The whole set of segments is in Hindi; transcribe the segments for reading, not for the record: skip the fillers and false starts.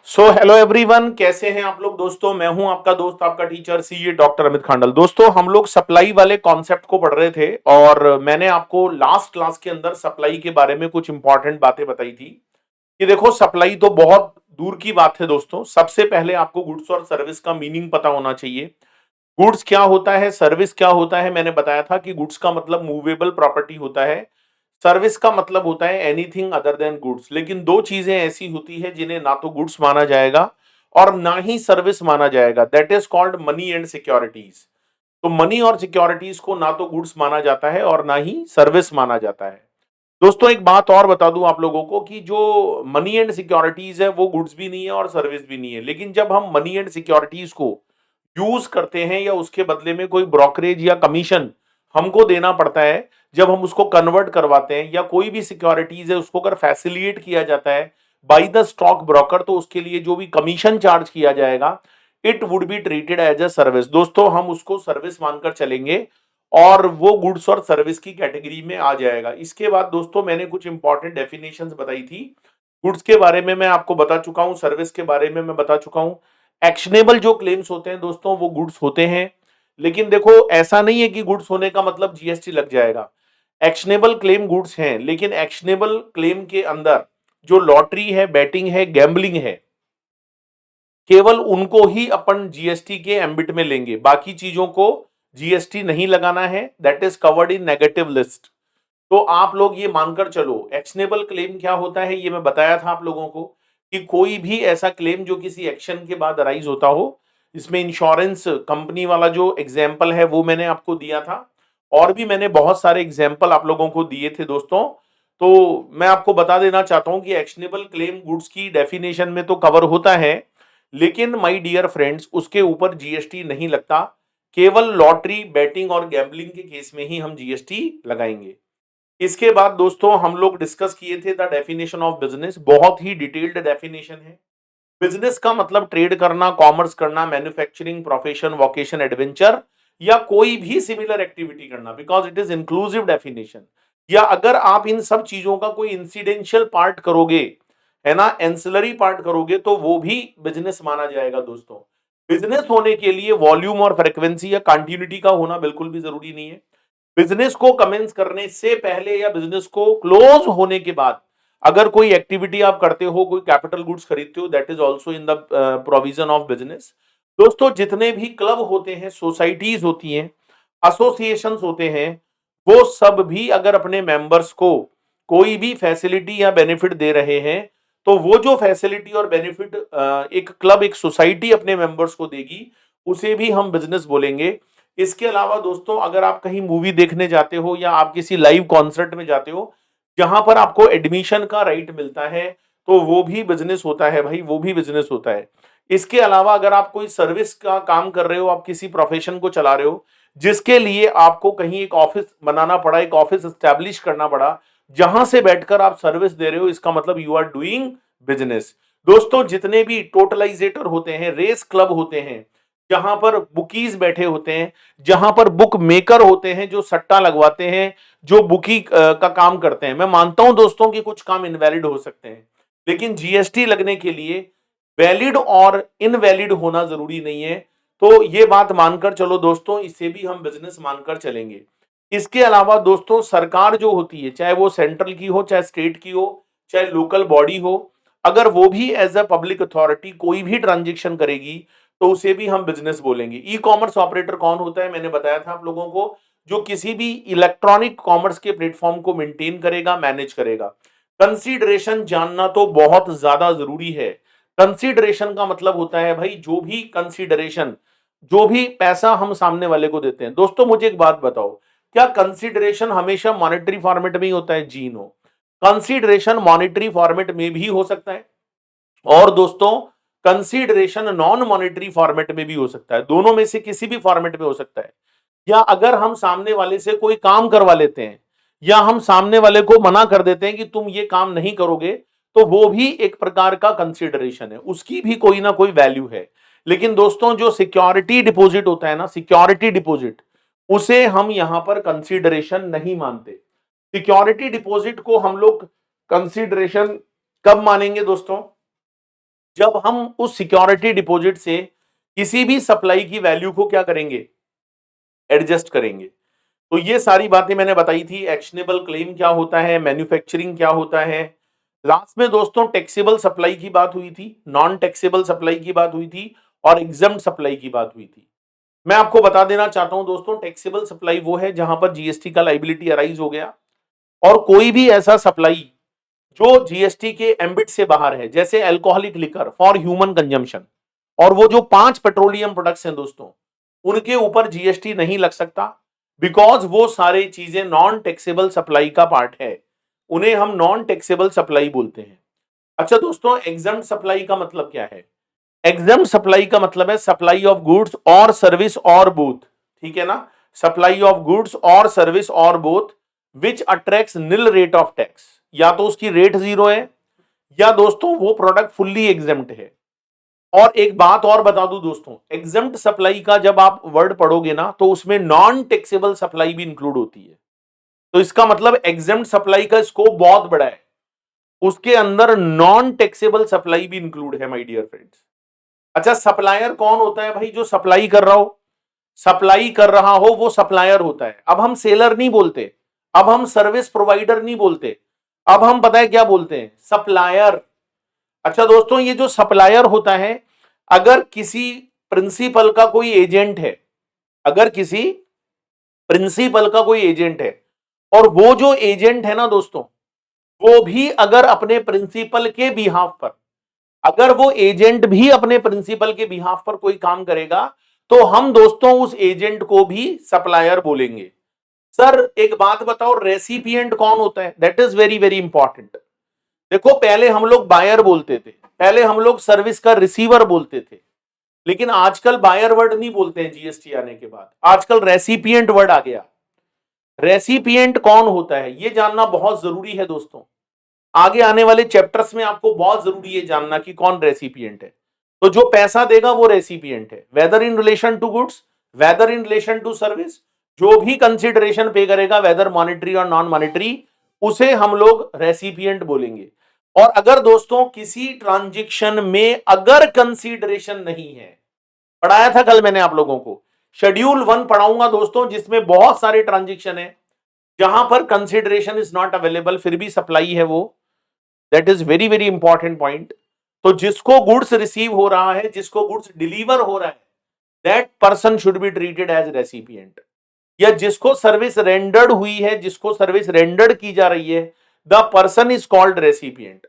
हेलो एवरीवन, कैसे हैं आप लोग दोस्तों। मैं हूं आपका दोस्त, आपका teacher CA doctor Amit Khandal. दोस्तों, हम लोग सप्लाई वाले कॉन्सेप्ट को पढ़ रहे थे और मैंने आपको लास्ट क्लास के अंदर सप्लाई के बारे में कुछ इंपॉर्टेंट बातें बताई थी कि देखो, सप्लाई तो बहुत दूर की बात है दोस्तों। सबसे पहले आपको गुड्स और सर्विस का मीनिंग पता होना चाहिए। गुड्स क्या होता है, सर्विस क्या होता है। मैंने बताया था कि गुड्स का मतलब मूवेबल प्रॉपर्टी होता है, सर्विस का मतलब होता है एनीथिंग अदर देन गुड्स। लेकिन दो चीजें ऐसी होती है जिन्हें ना तो गुड्स माना जाएगा और ना ही सर्विस माना जाएगा, that is called money and securities. तो मनी और सिक्योरिटीज को ना तो गुड्स माना जाता है और ना ही सर्विस माना जाता है। दोस्तों, एक बात और बता दूं आप लोगों को कि जो मनी एंड सिक्योरिटीज है वो गुड्स भी नहीं है और सर्विस भी नहीं है। लेकिन जब हम मनी एंड सिक्योरिटीज को यूज करते हैं या उसके बदले में कोई ब्रोकरेज या कमीशन हमको देना पड़ता है, जब हम उसको कन्वर्ट करवाते हैं या कोई भी सिक्योरिटीज है उसको अगर फैसिलिटेट किया जाता है बाय द स्टॉक ब्रोकर, तो उसके लिए जो भी कमीशन चार्ज किया जाएगा it would be treated as a service. दोस्तों, हम उसको सर्विस मानकर चलेंगे और वो गुड्स और सर्विस की कैटेगरी में आ जाएगा। इसके बाद दोस्तों, मैंने कुछ इंपॉर्टेंट डेफिनेशंस बताई थी। गुड्स के बारे में मैं आपको बता चुका हूं, सर्विस के बारे में मैं बता चुका हूं। एक्शनेबल जो क्लेम्स होते हैं दोस्तों वो गुड्स होते हैं। लेकिन देखो, ऐसा नहीं है कि गुड्स होने का मतलब जीएसटी लग जाएगा। एक्शनेबल क्लेम गुड्स हैं, लेकिन एक्शनेबल क्लेम के अंदर जो लॉटरी है, बैटिंग है, गैम्बलिंग है, केवल उनको ही अपन जीएसटी के एम्बिट में लेंगे। बाकी चीजों को जीएसटी नहीं लगाना है, that is covered in negative list. तो आप लोग ये मानकर चलो, एक्शनेबल क्लेम क्या होता है ये मैं बताया था आप लोगों को कि कोई भी ऐसा क्लेम जो किसी एक्शन के बाद अराइज होता हो। इसमें इंश्योरेंस कंपनी वाला जो एग्जाम्पल है वो मैंने आपको दिया था, और भी मैंने बहुत सारे एग्जाम्पल आप लोगों को दिए थे दोस्तों। तो मैं आपको बता देना चाहता हूं कि एक्शनेबल क्लेम गुड्स की डेफिनेशन में तो कवर होता है, लेकिन माय डियर फ्रेंड्स उसके ऊपर जीएसटी नहीं लगता। केवल लॉटरी, बैटिंग और गैम्बलिंग के केस में ही हम जीएसटी लगाएंगे। इसके बाद दोस्तों, हम लोग डिस्कस किए थे द डेफिनेशन ऑफ बिजनेस। बहुत ही डिटेल्ड डेफिनेशन है। बिजनेस का मतलब ट्रेड करना, कॉमर्स करना, मैन्युफैक्चरिंग, प्रोफेशन, वोकेशन, एडवेंचर या कोई भी सिमिलर एक्टिविटी करना, because it is inclusive definition. या अगर आप इन सब चीजों का कोई इंसिडेंशियल पार्ट करोगे, है ना, एंसिलरी पार्ट करोगे, तो वो भी बिजनेस माना जाएगा दोस्तों। बिजनेस होने के लिए वॉल्यूम और फ्रीक्वेंसी या कंटिन्यूटी का होना बिल्कुल भी जरूरी नहीं है। बिजनेस को कमेंस करने से पहले या बिजनेस को क्लोज होने के बाद अगर कोई एक्टिविटी आप करते हो, कोई कैपिटल गुड्स खरीदते हो, that is also in the provision of business. दोस्तों, जितने भी क्लब होते हैं, सोसाइटीज होती हैं, एसोसिएशंस होते हैं, वो सब भी अगर अपने मेंबर्स को कोई भी फैसिलिटी या बेनिफिट दे रहे हैं, तो वो जो फैसिलिटी और बेनिफिट एक क्लब, एक सोसाइटी अपने मेंबर्स को देगी, उसे भी हम बिजनेस बोलेंगे। इसके अलावा दोस्तों, अगर आप कहीं मूवी देखने जाते हो या आप किसी लाइव कॉन्सर्ट में जाते हो जहां पर आपको एडमिशन का राइट मिलता है, तो वो भी बिजनेस होता है भाई, वो भी बिजनेस होता है। इसके अलावा अगर आप कोई सर्विस का काम कर रहे हो, आप किसी प्रोफेशन को चला रहे हो जिसके लिए आपको कहीं एक ऑफिस बनाना पड़ा, एक ऑफिस एस्टैब्लिश करना पड़ा, जहां से बैठकर आप सर्विस दे रहे हो, इसका मतलब यू आर डूइंग बिजनेस। दोस्तों, जितने भी टोटलाइजेटर होते हैं, रेस क्लब होते हैं, जहां पर बुकीज बैठे होते हैं, जहां पर बुक मेकर होते हैं जो सट्टा लगवाते हैं, जो बुकी का काम करते हैं, मैं मानता हूं दोस्तों कि कुछ काम इनवैलिड हो सकते हैं, लेकिन जीएसटी लगने के लिए वैलिड और इनवैलिड होना जरूरी नहीं है। तो ये बात मानकर चलो दोस्तों, इसे भी हम बिजनेस मानकर चलेंगे। इसके अलावा दोस्तों, सरकार जो होती है, चाहे वो सेंट्रल की हो, चाहे स्टेट की हो, चाहे लोकल बॉडी हो, अगर वो भी एज अ पब्लिक अथॉरिटी कोई भी ट्रांजेक्शन करेगी, तो उसे भी हम बिजनेस बोलेंगे। ई कॉमर्स ऑपरेटर कौन होता है, मैंने बताया था आप लोगों को, जो किसी भी इलेक्ट्रॉनिक कॉमर्स के प्लेटफॉर्म को मेंटेन करेगा, मैनेज करेगा। कंसीडरेशन जानना तो बहुत ज्यादा जरूरी है। कंसीडरेशन का मतलब होता है भाई, जो भी कंसीडरेशन, जो भी पैसा हम सामने वाले को देते हैं। दोस्तों, मुझे एक बात बताओ, क्या कंसीडरेशन हमेशा मॉनेटरी फॉर्मेट में ही होता है? जी नो, कंसीडरेशन मॉनेटरी फॉर्मेट में भी हो सकता है, और दोस्तों कंसीडरेशन नॉन मॉनेटरी फॉर्मेट में भी हो सकता है। दोनों में से किसी भी फॉर्मेट में हो सकता है। या अगर हम सामने वाले से कोई काम करवा लेते हैं, या हम सामने वाले को मना कर देते हैं कि तुम ये काम नहीं करोगे, तो वो भी एक प्रकार का कंसीडरेशन है, उसकी भी कोई ना कोई वैल्यू है। लेकिन दोस्तों, जो सिक्योरिटी डिपॉजिट होता है ना, सिक्योरिटी डिपॉजिट, उसे हम यहां पर कंसीडरेशन नहीं मानते। सिक्योरिटी डिपॉजिट को हम लोग कंसीडरेशन कब मानेंगे दोस्तों? जब हम उस सिक्योरिटी डिपॉजिट से किसी भी सप्लाई की वैल्यू को क्या करेंगे, एडजस्ट करेंगे। तो ये सारी बातें मैंने बताई थी। एक्शनेबल क्लेम क्या होता है, मैन्युफैक्चरिंग क्या होता है। लास्ट में दोस्तों टैक्सेबल सप्लाई की बात हुई थी, नॉन टैक्सेबल सप्लाई की बात हुई थी और एग्जम्प्ट सप्लाई की बात हुई थी। मैं आपको बता देना चाहता हूं दोस्तों, टैक्सेबल सप्लाई वो है जहां पर जीएसटी का लाइबिलिटी अराइज हो गया और कोई भी ऐसा सप्लाई जो जीएसटी के एम्बिट से बाहर है, जैसे alcoholic liquor for human consumption और वो जो 5 पेट्रोलियम प्रोडक्ट्स हैं दोस्तों, उनके ऊपर जीएसटी नहीं लग सकता, बिकॉज वो सारे चीजें नॉन टैक्सेबल सप्लाई का पार्ट है, उन्हें हम नॉन टैक्सेबल सप्लाई बोलते हैं। अच्छा दोस्तों, एग्जम्प्ट सप्लाई का मतलब क्या है? एग्जम्प्ट सप्लाई का मतलब है सप्लाई ऑफ गुड्स और सर्विस और बोथ, ठीक है ना, सप्लाई ऑफ गुड्स और सर्विस और both which attracts nil rate of tax, या तो उसकी रेट जीरो है या दोस्तों वो प्रोडक्ट फुल्ली एग्जम्प्ट है। और एक बात और बता दूं दोस्तों, एग्जम्प्ट सप्लाई का जब आप वर्ड पढ़ोगे ना तो उसमें नॉन टैक्सेबल सप्लाई भी इंक्लूड होती है। तो इसका मतलब एग्जम्प्ट सप्लाई का स्कोप बहुत बड़ा है, उसके अंदर नॉन टैक्सेबल सप्लाई भी इंक्लूड है माय डियर फ्रेंड्स। अच्छा, सप्लायर कौन होता है भाई? जो सप्लाई कर रहा हो, सप्लाई कर रहा हो वो सप्लायर होता है। अब हम सेलर नहीं बोलते, अब हम सर्विस प्रोवाइडर नहीं बोलते, अब हम पता है क्या बोलते हैं? सप्लायर। अच्छा दोस्तों, ये जो सप्लायर होता है, अगर किसी प्रिंसिपल का कोई एजेंट है, अगर किसी प्रिंसिपल का कोई एजेंट है और वो जो एजेंट है ना दोस्तों, वो भी अगर अपने प्रिंसिपल के बिहाफ पर, अगर वो एजेंट भी अपने प्रिंसिपल के बिहाफ पर कोई काम करेगा, तो हम दोस्तों उस एजेंट को भी सप्लायर बोलेंगे। सर एक बात बताओ, रेसिपिएंट कौन होता है? That is very very important. देखो, पहले हम लोग बायर बोलते थे, पहले हम लोग सर्विस का रिसीवर बोलते थे, लेकिन आजकल बायर वर्ड नहीं बोलते हैं जीएसटी आने के बाद, आजकल रेसिपिएंट वर्ड आ गया। रेसिपिएंट कौन होता है ये जानना बहुत जरूरी है दोस्तों। आगे आने वाले चैप्टर्स में आपको बहुत जरूरी है जानना कि कौन रेसिपिएंट है। तो जो पैसा देगा वो रेसिपिएंट है, whether in relation to goods, whether in relation to service, जो भी कंसिडरेशन पे करेगा वेदर मॉनेटरी और नॉन मॉनेटरी, उसे हम लोग रेसिपिएंट बोलेंगे। और अगर दोस्तों किसी ट्रांजैक्शन में अगर कंसीडरेशन नहीं है, पढ़ाया था कल मैंने आप लोगों को, शेड्यूल 1 पढ़ाऊंगा दोस्तों, जिसमें बहुत सारे ट्रांजैक्शन है जहां पर कंसीडरेशन इज नॉट अवेलेबल, फिर भी सप्लाई है वो, that is very very important point. तो जिसको गुड्स रिसीव हो रहा है, जिसको गुड्स डिलीवर हो रहा है, that person should be treated as recipient. या जिसको सर्विस रेंडर्ड हुई है, जिसको सर्विस रेंडर्ड की जा रही है, the person is called recipient.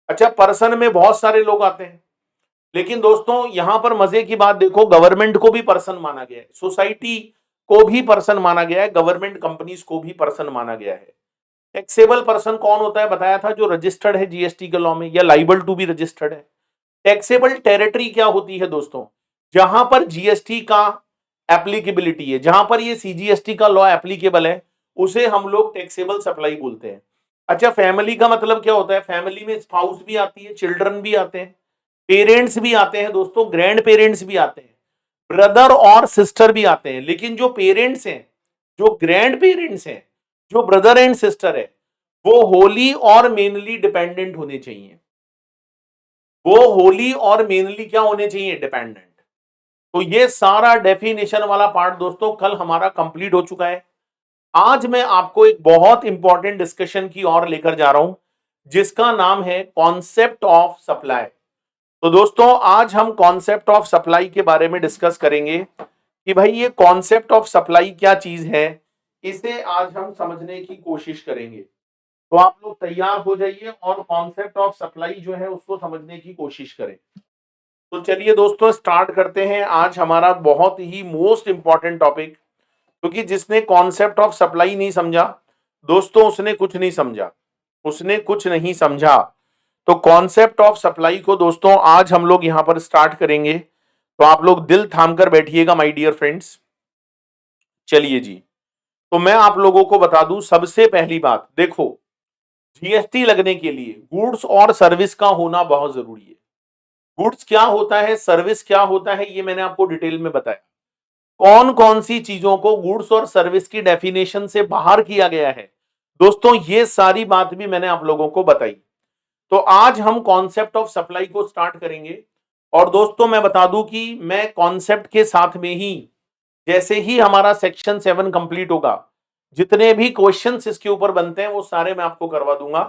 अच्छा, पर्सन में बहुत सारे लोग आते हैं, लेकिन दोस्तों यहां पर मजे की बात देखो, गवर्नमेंट को भी पर्सन माना गया है, सोसाइटी को भी पर्सन माना गया है, गवर्नमेंट कंपनीज को भी पर्सन माना गया है। टैक्सेबल पर्सन कौन होता है बताया था? जो रजिस्टर्ड है जीएसटी के लॉ में या लाइबल टू बी रजिस्टर्ड है। टैक्सेबल टेरिटरी क्या होती है दोस्तों? जहां पर जीएसटी का एप्लीकेबिलिटी है, जहां पर ये सीजीएसटी का लॉ एप्लीकेबल है, उसे हम लोग टैक्सेबल सप्लाई बोलते हैं। अच्छा, फैमिली का मतलब क्या होता है? फैमिली में स्पाउस भी आती है, चिल्ड्रन भी आते हैं, पेरेंट्स भी आते हैं दोस्तों, ग्रैंड पेरेंट्स भी आते हैं, ब्रदर और सिस्टर भी आते हैं। लेकिन जो पेरेंट्स हैं, जो ग्रैंड पेरेंट्स हैं, जो ब्रदर एंड सिस्टर है, वो होली और मेनली डिपेंडेंट होने चाहिए, वो होली और मेनली क्या होने चाहिए? डिपेंडेंट। तो ये सारा डेफिनेशन वाला पार्ट दोस्तों कल हमारा कंप्लीट हो चुका है। आज मैं आपको एक बहुत इंपॉर्टेंट डिस्कशन की ओर लेकर जा रहा हूं, जिसका नाम है कॉन्सेप्ट ऑफ सप्लाई। तो दोस्तों आज हम कॉन्सेप्ट ऑफ सप्लाई के बारे में डिस्कस करेंगे कि भाई ये कॉन्सेप्ट ऑफ सप्लाई क्या चीज है, इसे आज हम समझने की कोशिश करेंगे। तो आप लोग तैयार हो जाइए और कॉन्सेप्ट ऑफ सप्लाई जो है उसको समझने की कोशिश करें। तो चलिए दोस्तों स्टार्ट करते हैं आज हमारा बहुत ही मोस्ट इंपॉर्टेंट टॉपिक, क्योंकि जिसने कॉन्सेप्ट ऑफ सप्लाई नहीं समझा दोस्तों, उसने कुछ नहीं समझा, उसने कुछ नहीं समझा। तो कॉन्सेप्ट ऑफ सप्लाई को दोस्तों आज हम लोग यहां पर स्टार्ट करेंगे, तो आप लोग दिल थाम कर बैठिएगा माय डियर फ्रेंड्स। चलिए जी, तो मैं आप लोगों को बता दूं सबसे पहली बात, देखो जीएसटी लगने के लिए गुड्स और सर्विस का होना बहुत जरूरी है। गुड्स क्या होता है, सर्विस क्या होता है, ये मैंने आपको डिटेल में बताया। कौन कौन सी चीजों को गुड्स और सर्विस की डेफिनेशन से बाहर किया गया है दोस्तों, ये सारी बात भी मैंने आप लोगों को बताई। तो आज हम कॉन्सेप्ट ऑफ सप्लाई को स्टार्ट करेंगे। और दोस्तों मैं बता दूं कि मैं कॉन्सेप्ट के साथ में ही, जैसे ही हमारा सेक्शन 7 कंप्लीट होगा, जितने भी क्वेश्चंस इसके ऊपर बनते हैं वो सारे मैं आपको करवा दूंगा।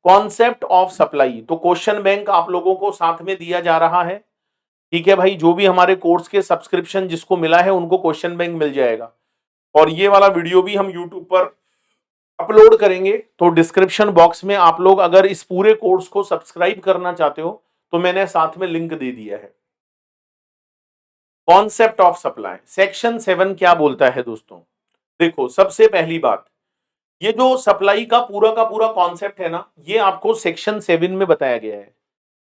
कॉन्सेप्ट ऑफ सप्लाई, तो क्वेश्चन बैंक आप लोगों को साथ में दिया जा रहा है। ठीक है भाई, जो भी हमारे कोर्स के सब्सक्रिप्शन जिसको मिला है उनको क्वेश्चन बैंक मिल जाएगा। और ये वाला वीडियो भी हम यूट्यूब पर अपलोड करेंगे, तो डिस्क्रिप्शन बॉक्स में आप लोग अगर इस पूरे कोर्स को सब्सक्राइब करना चाहते हो तो मैंने साथ में लिंक दे दिया है। कॉन्सेप्ट ऑफ सप्लाई सेक्शन 7 क्या बोलता है दोस्तों? देखो, सबसे पहली बात, ये जो सप्लाई का पूरा कॉन्सेप्ट है ना, ये आपको सेक्शन 7 में बताया गया है।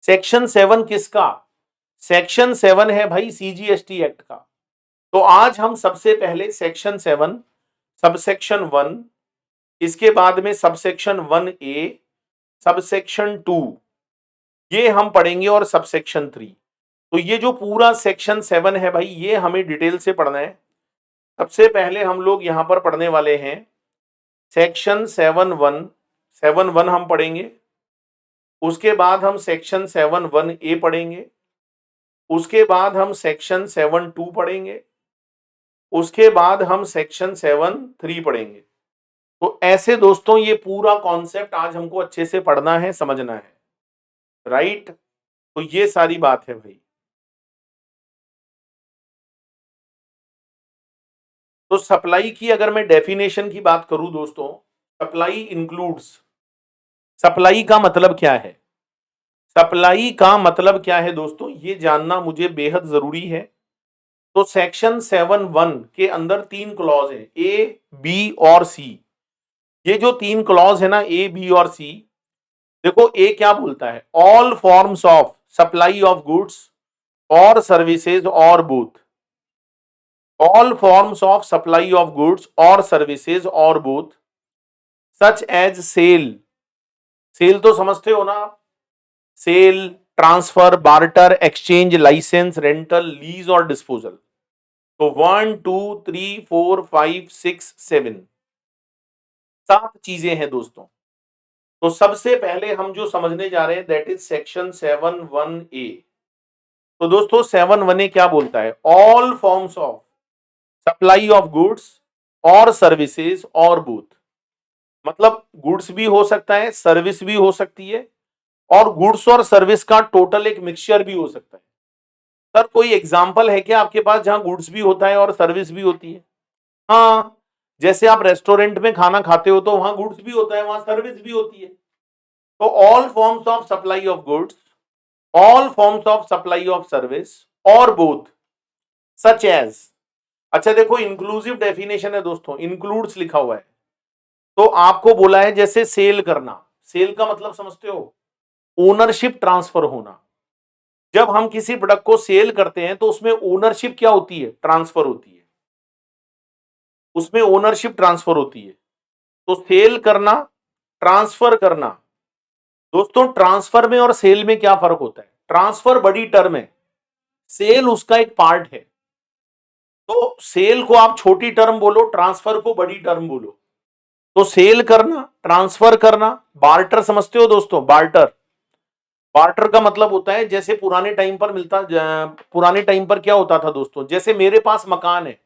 सेक्शन 7 किसका? सेक्शन 7 है भाई सीजीएसटी एक्ट का। तो आज हम सबसे पहले सेक्शन 7 सबसेक्शन 1, इसके बाद में सबसेक्शन 1A, सबसेक्शन 2 ये हम पढ़ेंगे, और सबसेक्शन 3। तो ये जो पूरा सेक्शन 7 है भाई, ये हमें डिटेल से पढ़ना है। सबसे पहले हम लोग यहां पर पढ़ने वाले हैं सेक्शन 7(1) हम पढ़ेंगे। उसके बाद हम सेक्शन 7(1)A पढ़ेंगे। उसके बाद हम सेक्शन 7(2) पढ़ेंगे। उसके बाद हम सेक्शन 7(3) पढ़ेंगे। तो ऐसे दोस्तों ये पूरा कॉन्सेप्ट आज हमको अच्छे से पढ़ना है, समझना है, राइट? तो ये सारी बात है भाई। तो सप्लाई की अगर मैं डेफिनेशन की बात करूं दोस्तों, सप्लाई इंक्लूड्स, सप्लाई का मतलब क्या है? सप्लाई का मतलब क्या है दोस्तों, ये जानना मुझे बेहद जरूरी है। तो सेक्शन 7(1) के अंदर 3 क्लॉज है, ए, बी और सी। ये जो 3 क्लॉज है ना, ए, बी और सी, देखो ए क्या बोलता है? All forms of supply of goods और सर्विसेज और both, all forms of supply of goods और सर्विसेज और both, such as sale, sale तो समझते हो ना आप, sale, transfer, barter, exchange, licence, rental, lease और डिस्पोजल। तो 1 2 3 4 5 6 7 7 चीजें हैं दोस्तों। तो सबसे पहले हम जो समझने जा रहे हैं दैट इज सेक्शन 7(1)A। तो दोस्तों 7(1)A क्या बोलता है? All forms of supply of goods और सर्विसेज और बोथ, मतलब गुड्स भी हो सकता है, सर्विस भी हो सकती है, और गुड्स और सर्विस का टोटल एक मिक्सचर भी हो सकता है। सर कोई एग्जांपल है क्या आपके पास जहां गुड्स भी होता है और सर्विस भी होती है? हाँ, जैसे आप रेस्टोरेंट में खाना खाते हो तो वहां गुड्स भी होता है, वहां सर्विस भी होती है। तो all forms of supply of goods, all forms of supply of service और बोथ, सच एज। अच्छा देखो, इंक्लूसिव डेफिनेशन है दोस्तों, इंक्लूड्स लिखा हुआ है। तो आपको बोला है जैसे सेल करना, सेल का मतलब समझते हो? ओनरशिप ट्रांसफर होना। जब हम किसी प्रोडक्ट को सेल करते हैं तो उसमें ओनरशिप क्या होती है? ट्रांसफर होती है, उसमें ओनरशिप ट्रांसफर होती है। तो सेल करना, ट्रांसफर करना। दोस्तों ट्रांसफर में और सेल में क्या फर्क होता है? ट्रांसफर बड़ी टर्म है, सेल उसका एक पार्ट है। तो सेल को आप छोटी टर्म बोलो, ट्रांसफर को बड़ी टर्म बोलो। तो सेल करना, ट्रांसफर करना, बार्टर समझते हो दोस्तों? बार्टर, बार्टर का मतलब होता है जैसे पुराने टाइम पर पुराने टाइम पर क्या होता था दोस्तों, जैसे मेरे पास मकान है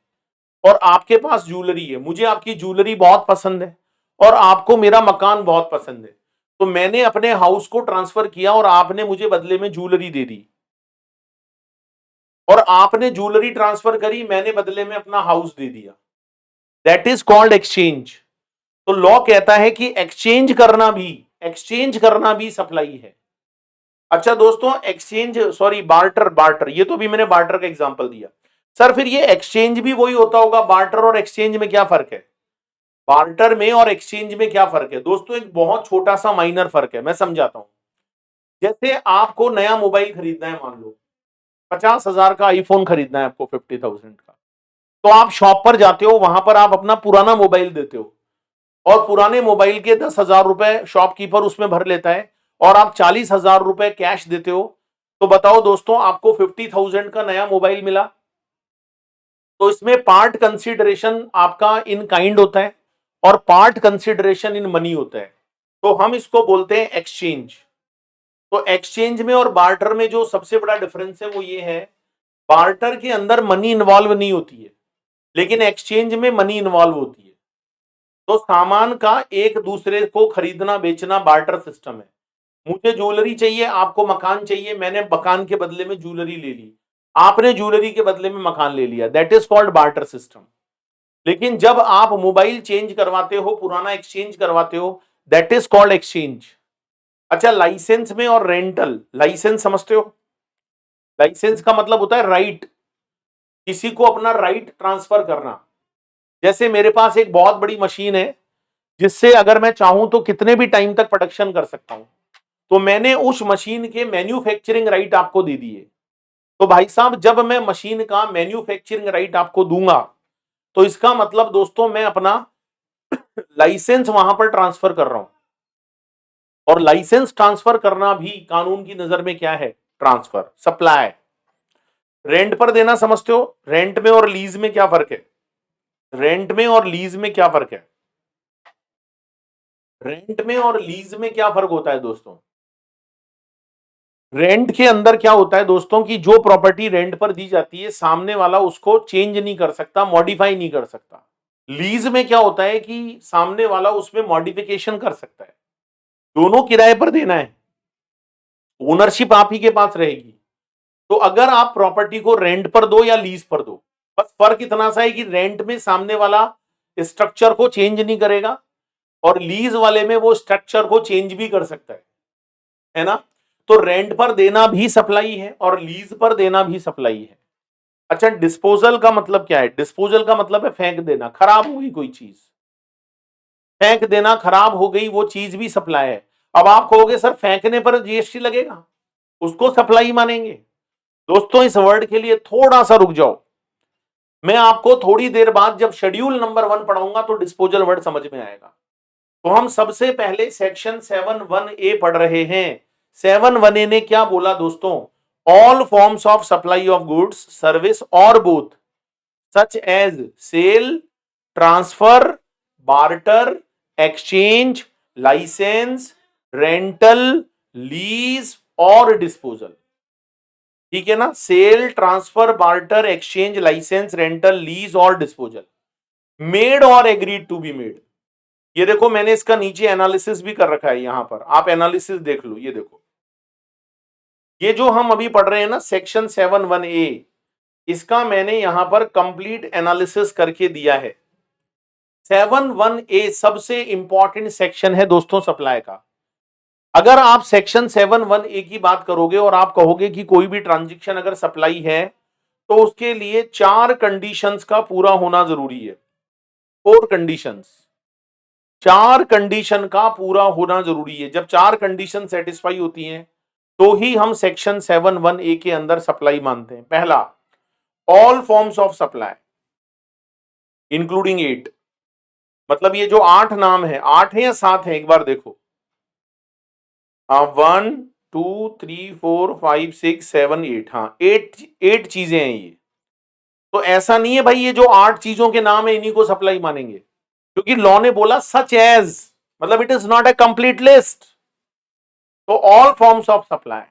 और आपके पास ज्वेलरी है, मुझे आपकी ज्वेलरी बहुत पसंद है और आपको मेरा मकान बहुत पसंद है, तो मैंने अपने हाउस को ट्रांसफर किया और आपने मुझे बदले में ज्वेलरी दे दी, और आपने ज्वेलरी ट्रांसफर करी, मैंने बदले में अपना हाउस दे दिया। That is called exchange. तो लॉ कहता है कि एक्सचेंज करना भी सप्लाई है। अच्छा दोस्तों, एक्सचेंज सॉरी बार्टर, बार्टर ये तो भी मैंने बार्टर का एग्जांपल दिया। सर फिर ये एक्सचेंज भी वही होता होगा, बार्टर और एक्सचेंज में क्या फर्क है? बार्टर में और एक्सचेंज में क्या फर्क है दोस्तों? एक बहुत छोटा सा माइनर फर्क है, मैं समझाता हूं। जैसे आपको नया मोबाइल खरीदना है, मान लो 50,000 का आईफोन खरीदना है आपको, 50,000 का, तो आप शॉप पर जाते हो, वहां पर आप अपना पुराना मोबाइल देते हो और पुराने मोबाइल के 10,000 रुपए शॉपकीपर उसमें भर लेता है और आप 40,000 रुपए कैश देते हो। तो बताओ दोस्तों, आपको 50,000 का नया मोबाइल मिला। तो इसमें पार्ट कंसीडरेशन आपका इन काइंड होता है और पार्ट कंसीडरेशन इन मनी होता है। तो हम इसको बोलते हैं एक्सचेंज। तो एक्सचेंज में और बार्टर में जो सबसे बड़ा डिफरेंस है वो ये है, बार्टर के अंदर मनी इन्वॉल्व नहीं होती है, लेकिन एक्सचेंज में मनी इन्वॉल्व होती है। तो सामान का एक दूसरे को खरीदना बेचना बार्टर सिस्टम है। मुझे ज्वेलरी चाहिए, आपको मकान चाहिए, मैंने मकान के बदले में ज्वेलरी ले ली, आपने ज्वेलरी के बदले में मकान ले लिया, that is called barter system. लेकिन जब आप मोबाइल चेंज करवाते हो, पुराना एक्सचेंज करवाते हो, दैट इज कॉल्ड एक्सचेंज। अच्छा, लाइसेंस में और रेंटल, लाइसेंस समझते हो? लाइसेंस का मतलब होता है राइट, किसी को अपना राइट ट्रांसफर करना। जैसे मेरे पास एक बहुत बड़ी मशीन है जिससे अगर मैं चाहूं तो कितने भी टाइम तक प्रोडक्शन कर सकता हूं, तो मैंने उस मशीन के मैन्युफैक्चरिंग राइट आपको दे दिए। तो भाई साहब, जब मैं मशीन का मैन्युफैक्चरिंग राइट आपको दूंगा तो इसका मतलब दोस्तों मैं अपना लाइसेंस वहां पर ट्रांसफर कर रहा हूं। और लाइसेंस ट्रांसफर करना भी कानून की नजर में क्या है? ट्रांसफर। सप्लाई, रेंट पर देना समझते हो? रेंट में और लीज में क्या फर्क है? रेंट में और लीज में क्या फर्क है? रेंट में और लीज में क्या फर्क होता है दोस्तों? रेंट के अंदर क्या होता है दोस्तों कि जो प्रॉपर्टी रेंट पर दी जाती है, सामने वाला उसको चेंज नहीं कर सकता, मॉडिफाई नहीं कर सकता। लीज में क्या होता है कि सामने वाला उसमें मॉडिफिकेशन कर सकता है। दोनों किराए पर देना है, ओनरशिप आप ही के पास रहेगी। तो अगर आप प्रॉपर्टी को रेंट पर दो या लीज पर दो, बस फर्क इतना सा है कि रेंट में सामने वाला स्ट्रक्चर को चेंज नहीं करेगा और लीज वाले में वो स्ट्रक्चर को चेंज भी कर सकता है ना? तो रेंट पर देना भी सप्लाई है और लीज पर देना भी सप्लाई है। अच्छा, डिस्पोजल का मतलब क्या है? डिस्पोजल का मतलब है फेंक देना, खराब हो गई कोई चीज, फेंक देना, खराब हो गई वो चीज भी सप्लाई है। अब आप कहोगे सर फेंकने पर जीएसटी लगेगा, उसको सप्लाई मानेंगे? दोस्तों, इस वर्ड के लिए थोड़ा सा रुक जाओ, मैं आपको थोड़ी देर बाद जब शेड्यूल नंबर 1 पढ़ाऊंगा तो डिस्पोजल वर्ड समझ में आएगा। तो हम सबसे पहले सेक्शन 7(1)(a) पढ़ रहे हैं। 7(1)(a) ने क्या बोला दोस्तों? All forms of supply of goods service और both such as sale, transfer, barter, exchange, licence, rental, lease और डिस्पोजल। ठीक है ना? Sale, transfer, barter, exchange, licence, rental, lease और डिस्पोजल, मेड और एग्रीड टू बी मेड। ये देखो, मैंने इसका नीचे एनालिसिस भी कर रखा है, यहां पर आप एनालिसिस देख लो। ये देखो, ये जो हम अभी पढ़ रहे हैं ना सेक्शन 7(1)(a), इसका मैंने यहां पर कंप्लीट एनालिसिस करके दिया है। 7(1)(a) सबसे इंपॉर्टेंट सेक्शन है दोस्तों सप्लाई का। अगर आप सेक्शन 7(1)(a) की बात करोगे और आप कहोगे कि कोई भी ट्रांजैक्शन अगर सप्लाई है तो उसके लिए 4 कंडीशंस का पूरा होना जरूरी है। 4 कंडीशंस, 4 कंडीशन का पूरा होना जरूरी है। जब 4 कंडीशन सेटिस्फाई होती हैं तो ही हम सेक्शन 7(1)(a) के अंदर सप्लाई मानते हैं। पहला, all forms of supply including 8, मतलब ये जो 8 नाम है, 8 है या 7 है, एक बार देखो। 1 2 3 4 5 6 7 8, हाँ 8 चीजें हैं ये। तो ऐसा नहीं है भाई ये जो 8 चीजों के नाम है इन्हीं को सप्लाई मानेंगे, क्योंकि लॉ ने बोला सच एज, मतलब it is not a complete list. तो ऑल फॉर्म्स ऑफ सप्लाई।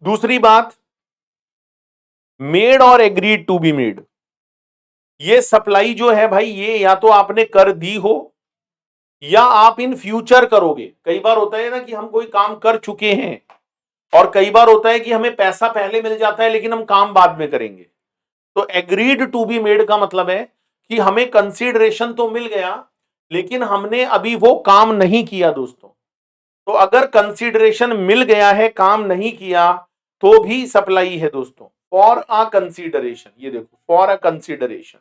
दूसरी बात, मेड और एग्रीड टू बी मेड। ये सप्लाई जो है भाई, ये या तो आपने कर दी हो या आप इन फ्यूचर करोगे। कई बार होता है ना कि हम कोई काम कर चुके हैं और कई बार होता है कि हमें पैसा पहले मिल जाता है लेकिन हम काम बाद में करेंगे। तो एग्रीड टू बी मेड का मतलब है कि हमें कंसीडरेशन तो मिल गया लेकिन हमने अभी वो काम नहीं किया दोस्तों। तो अगर कंसीडरेशन मिल गया है, काम नहीं किया, तो भी सप्लाई है दोस्तों, फॉर अ कंसीडरेशन। ये देखो, फॉर अ कंसीडरेशन।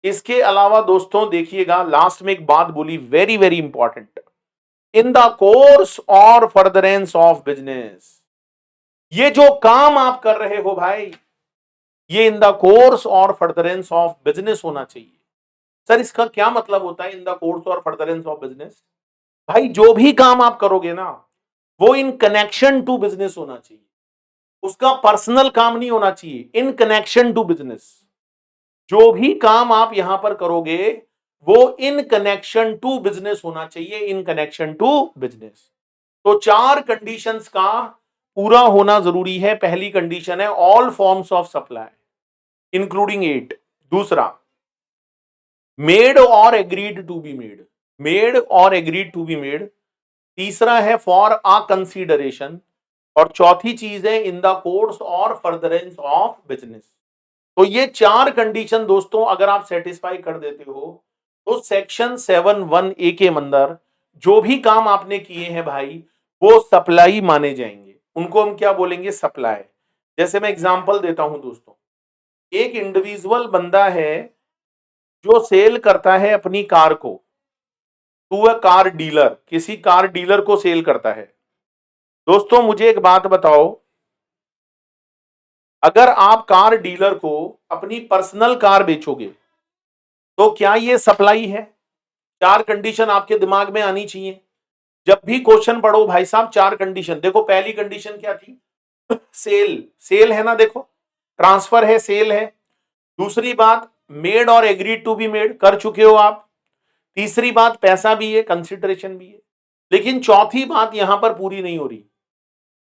इसके अलावा दोस्तों देखिएगा, लास्ट में एक बात बोली very very important, in the course और फर्दरेंस ऑफ बिजनेस। ये जो काम आप कर रहे हो भाई, ये इन द कोर्स और फर्दरेंस ऑफ बिजनेस होना चाहिए। सर इसका क्या मतलब होता है इन द कोर्स और फर्दरेंस ऑफ बिजनेस? भाई जो भी काम आप करोगे ना, वो इन कनेक्शन टू बिजनेस होना चाहिए, उसका पर्सनल काम नहीं होना चाहिए, इन कनेक्शन टू बिजनेस। जो भी काम आप यहां पर करोगे वो इन कनेक्शन टू बिजनेस होना चाहिए, इन कनेक्शन टू बिजनेस। तो 4 कंडीशंस का पूरा होना जरूरी है, पहली कंडीशन है all forms of supply including 8। दूसरा, मेड और agreed to be made, made और एग्रीड टू बी मेड। तीसरा है फॉर अ कंसीडरेशन, और चौथी चीज है इन द कोर्स और फर्दरेंस ऑफ बिजनेस। तो ये 4 कंडीशन दोस्तों अगर आप सेटिस्फाई कर देते हो तो सेक्शन 7(1)(a) के अंदर जो भी काम आपने किए हैं भाई वो सप्लाई माने जाएंगे, उनको हम क्या बोलेंगे, सप्लाई। जैसे मैं एग्जांपल देता हूं दोस्तों, एक इंडिविजुअल बंदा है जो सेल करता है अपनी कार को टू अ कार डीलर, किसी कार डीलर को सेल करता है। दोस्तों मुझे एक बात बताओ, अगर आप कार डीलर को अपनी पर्सनल कार बेचोगे तो क्या ये सप्लाई है? 4 कंडीशन आपके दिमाग में आनी चाहिए जब भी क्वेश्चन पढ़ो भाई साहब। 4 कंडीशन देखो, पहली कंडीशन क्या थी, सेल, सेल है ना, देखो ट्रांसफर है, सेल है। दूसरी बात, मेड और एग्रीड टू बी मेड, कर चुके हो आप। तीसरी बात, पैसा भी है, कंसिडरेशन भी है। लेकिन चौथी बात यहां पर पूरी नहीं हो रही।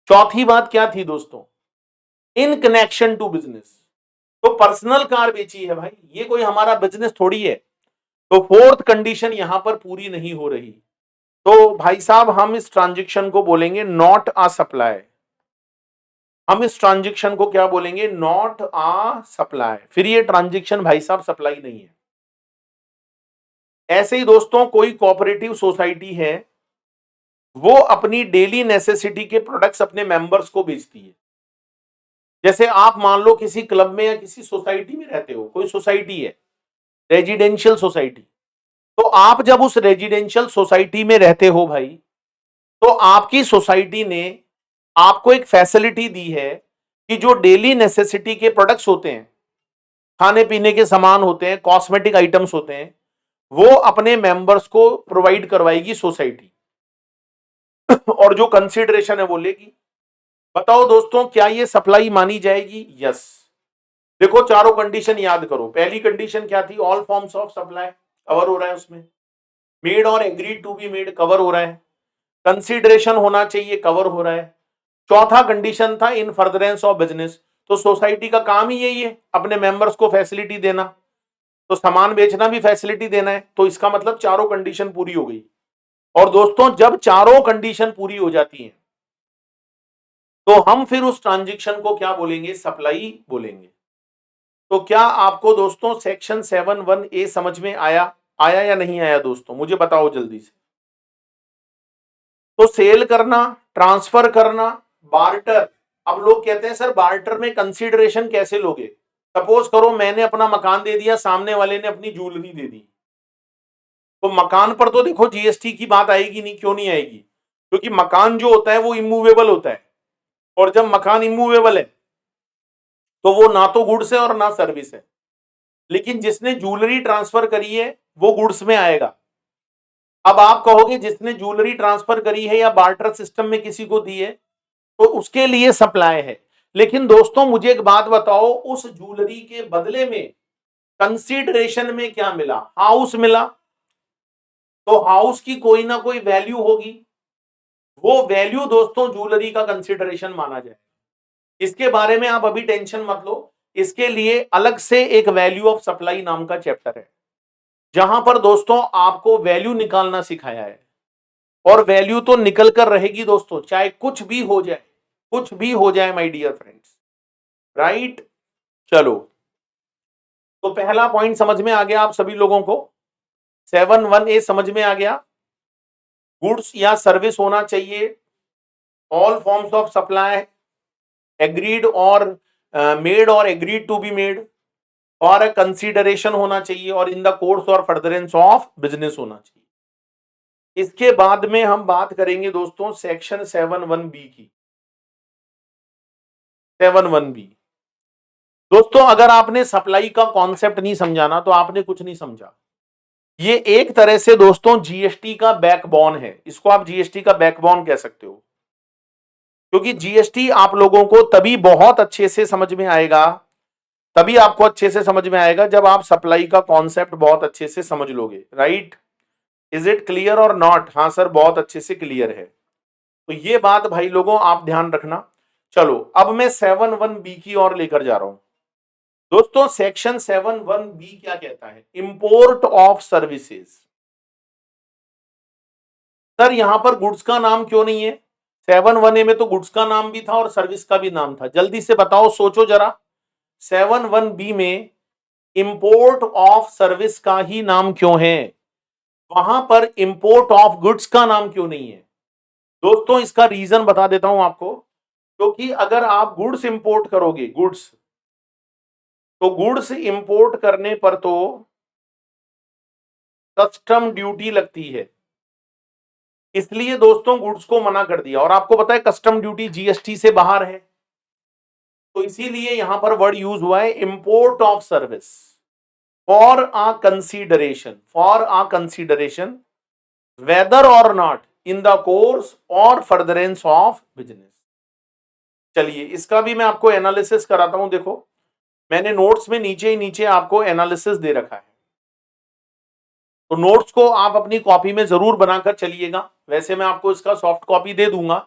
चौथी बात क्या थी दोस्तों, इन कनेक्शन टू बिजनेस। तो पर्सनल कार बेची है भाई, ये कोई हमारा बिजनेस थोड़ी है। तो फोर्थ कंडीशन यहां पर पूरी नहीं हो रही, तो भाई साहब हम इस ट्रांजेक्शन को बोलेंगे नॉट अ सप्लाई। हम इस ट्रांजेक्शन को क्या बोलेंगे, नॉट अ सप्लाई। फिर ये ट्रांजेक्शन भाई साहब सप्लाई नहीं है। ऐसे ही दोस्तों कोई कोऑपरेटिव सोसाइटी है, वो अपनी डेली नेसेसिटी के प्रोडक्ट्स अपने मेंबर्स को बेचती है। जैसे आप मान लो किसी क्लब में या किसी सोसाइटी में रहते हो, कोई सोसाइटी है रेजिडेंशियल सोसाइटी, तो आप जब उस रेजिडेंशियल सोसाइटी में रहते हो भाई, तो आपकी सोसाइटी ने आपको एक फैसिलिटी दी है कि जो डेली नेसेसिटी के प्रोडक्ट्स होते हैं, खाने पीने के सामान होते हैं, कॉस्मेटिक आइटम्स होते हैं, वो अपने मेंबर्स को प्रोवाइड करवाएगी सोसाइटी और जो कंसीडरेशन है वो लेगी। बताओ दोस्तों क्या ये सप्लाई मानी जाएगी? यस। देखो चारों कंडीशन याद करो। पहली कंडीशन क्या थी, all forms of supply, cover हो रहा है उसमें। मेड और agreed to be made, cover हो रहा है। कंसीडरेशन होना चाहिए, कवर हो रहा है। चौथा कंडीशन था इन फर्दरेंस ऑफ बिजनेस, तो सोसाइटी का काम ही यही है अपने मेंबर्स को फैसिलिटी देना, तो सामान बेचना भी फैसिलिटी देना है। तो इसका मतलब चारों कंडीशन पूरी हो गई। और दोस्तों जब चारों कंडीशन पूरी हो जाती हैं तो हम फिर उस ट्रांजेक्शन को क्या बोलेंगे, सप्लाई बोलेंगे। तो क्या आपको दोस्तों सेक्शन 7(1)(a) समझ में आया या नहीं आया दोस्तों, मुझे बताओ जल्दी से। तो सेल करना, ट्रांसफर करना, बार्टर। अब लोग कहते हैं सर बार्टर में कंसीडरेशन कैसे लोगे? सपोज करो मैंने अपना मकान दे दिया, सामने वाले ने अपनी ज्वेलरी दे दी, तो मकान पर तो देखो जीएसटी की बात आएगी नहीं। क्यों नहीं आएगी? क्योंकि मकान जो होता है वो इमूवेबल होता है, और जब मकान इमूवेबल है तो वो ना तो गुड्स है और ना सर्विस है। लेकिन जिसने ज्वेलरी ट्रांसफर करी है वो गुड्स में आएगा। अब आप कहोगे जिसने ज्वेलरी ट्रांसफर करी है या बार्टर सिस्टम में किसी को दी है तो उसके लिए सप्लाई है। लेकिन दोस्तों मुझे एक बात बताओ, उस ज्वेलरी के बदले में कंसीडरेशन में क्या मिला? हाउस मिला। तो हाउस की कोई ना कोई वैल्यू होगी, वो वैल्यू दोस्तों ज्वेलरी का कंसीडरेशन माना जाए। इसके बारे में आप अभी टेंशन मत लो, इसके लिए अलग से एक वैल्यू ऑफ सप्लाई नाम का चैप्टर है, जहां पर दोस्तों आपको वैल्यू निकालना सिखाया है। और वैल्यू तो निकल कर रहेगी दोस्तों, चाहे कुछ भी हो जाए, कुछ भी हो जाए माय डियर फ्रेंड्स, राइट। चलो, तो पहला पॉइंट समझ में आ गया आप सभी लोगों को, 7(1)(a) समझ में आ गया। गुड्स या सर्विस होना चाहिए, all forms of supply, agreed और मेड और एग्रीड टू बी मेड, और कंसीडरेशन होना चाहिए, और इन द कोर्स और फर्दरेंस ऑफ बिजनेस होना चाहिए। इसके बाद में हम बात करेंगे दोस्तों सेक्शन 7(1)(b) की। 7(1)(b) दोस्तों अगर आपने सप्लाई का कॉन्सेप्ट नहीं समझाना तो आपने कुछ नहीं समझा। ये एक तरह से दोस्तों जीएसटी का बैकबोन है, इसको आप जीएसटी का बैकबोन कह सकते हो। क्योंकि जीएसटी आप लोगों को तभी बहुत अच्छे से समझ में आएगा, तभी आपको अच्छे से समझ में आएगा जब आप सप्लाई का कॉन्सेप्ट बहुत अच्छे से समझ लोगे, राइट। इज इट क्लियर और नॉट? हाँ सर बहुत अच्छे से क्लियर है। तो ये बात भाई लोगों आप ध्यान रखना। चलो अब मैं 7(1)(b) की ओर लेकर जा रहा हूं। दोस्तों सेक्शन 7(1)(b) क्या कहता है? Import of services. सर यहां पर गुड्स का नाम क्यों नहीं है? 7(1)(a) में तो गुड्स का नाम भी था और सर्विस का भी नाम था। जल्दी से बताओ, सोचो जरा। 7(1)(b) में इंपोर्ट ऑफ सर्विस का ही नाम क्यों है? वहां पर इंपोर्ट ऑफ गुड्स का नाम क्यों नहीं है? दोस्तों इसका रीजन बता देता हूं आपको। क्योंकि अगर आप गुड्स इंपोर्ट करोगे, गुड्स, तो गुड्स इंपोर्ट करने पर तो कस्टम ड्यूटी लगती है। इसलिए दोस्तों गुड्स को मना कर दिया। और आपको पता है कस्टम ड्यूटी जीएसटी से बाहर है, तो इसीलिए यहां पर वर्ड यूज हुआ है import of service for a consideration whether और नॉट इन द कोर्स और फर्दरेंस ऑफ बिजनेस। चलिए इसका भी मैं आपको एनालिसिस कराता हूं। देखो मैंने नोट्स में नीचे ही नीचे आपको एनालिसिस दे रखा है, तो नोट्स को आप अपनी कॉपी में जरूर बनाकर चलिएगा। वैसे मैं आपको इसका सॉफ्ट कॉपी दे दूंगा,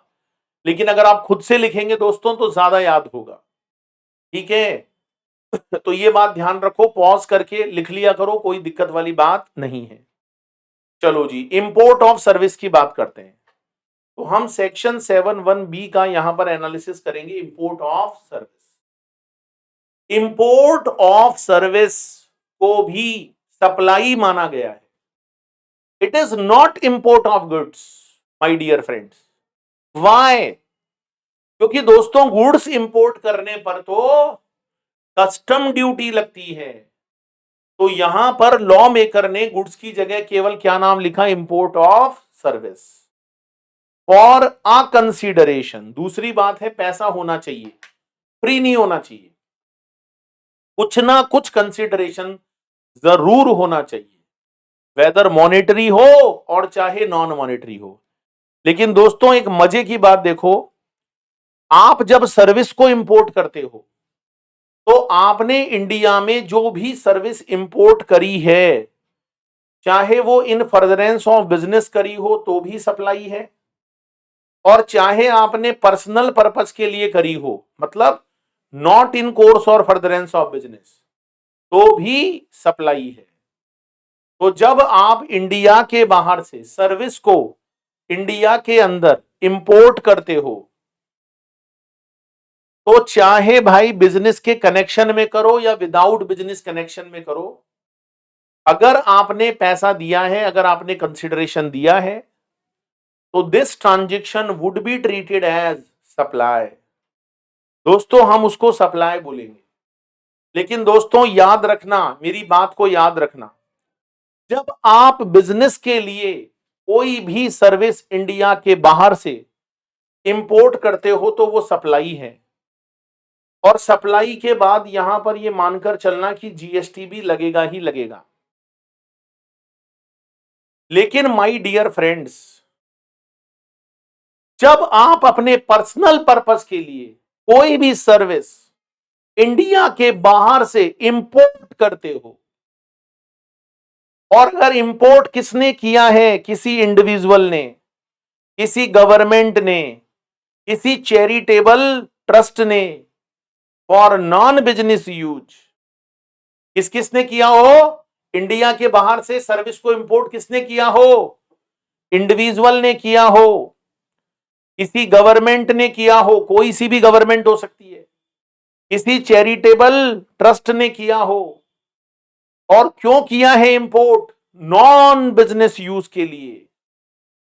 लेकिन अगर आप खुद से लिखेंगे दोस्तों तो ज्यादा याद होगा। ठीक है, तो ये बात ध्यान रखो, पॉज करके लिख लिया करो, कोई दिक्कत वाली बात नहीं है। चलो जी, इंपोर्ट ऑफ सर्विस की बात करते हैं। तो हम सेक्शन 7(1)(b) का यहां पर एनालिसिस करेंगे। Import of service, import of service को भी सप्लाई माना गया है। It is not import of goods my dear friends. Why? क्योंकि दोस्तों गुड्स इंपोर्ट करने पर तो कस्टम ड्यूटी लगती है। तो यहां पर लॉ मेकर ने गुड्स की जगह केवल क्या नाम लिखा? Import of service for a consideration. दूसरी बात है पैसा होना चाहिए, फ्री नहीं होना चाहिए, कुछ ना कुछ कंसीडरेशन जरूर होना चाहिए, वेदर मॉनेटरी हो और चाहे नॉन मॉनेटरी हो। लेकिन दोस्तों एक मजे की बात देखो, आप जब सर्विस को इंपोर्ट करते हो तो आपने इंडिया में जो भी सर्विस इंपोर्ट करी है, चाहे वो इन फर्दरेंस ऑफ बिजनेस करी हो तो भी सप्लाई है, और चाहे आपने पर्सनल पर्पस के लिए करी हो, मतलब नॉट इन कोर्स और फर्दरेंस ऑफ बिजनेस, तो भी सप्लाई है। तो जब आप इंडिया के बाहर से सर्विस को इंडिया के अंदर इंपोर्ट करते हो, तो चाहे भाई बिजनेस के कनेक्शन में करो या विदाउट बिजनेस कनेक्शन में करो, अगर आपने पैसा दिया है, अगर आपने कंसिडरेशन दिया है, तो this transaction would be treated as supply. दोस्तों हम उसको सप्लाई बोलेंगे। लेकिन दोस्तों याद रखना, मेरी बात को याद रखना, जब आप बिजनेस के लिए कोई भी सर्विस इंडिया के बाहर से इंपोर्ट करते हो तो वो सप्लाई है। और सप्लाई के बाद यहां पर ये मानकर चलना कि जीएसटी भी लगेगा ही लगेगा। लेकिन माय डियर फ्रेंड्स, जब आप अपने पर्सनल पर्पस के लिए कोई भी सर्विस इंडिया के बाहर से इंपोर्ट करते हो, और अगर इंपोर्ट किसने किया है? किसी इंडिविजुअल ने, किसी गवर्नमेंट ने, किसी चैरिटेबल ट्रस्ट ने, फॉर नॉन बिजनेस यूज। किस किसने किया हो? इंडिया के बाहर से सर्विस को इंपोर्ट किसने किया हो? इंडिविजुअल ने किया हो, किसी गवर्नमेंट ने किया हो, कोई सी भी गवर्नमेंट हो सकती है, किसी चैरिटेबल ट्रस्ट ने किया हो। और क्यों किया है इंपोर्ट? नॉन बिजनेस यूज के लिए।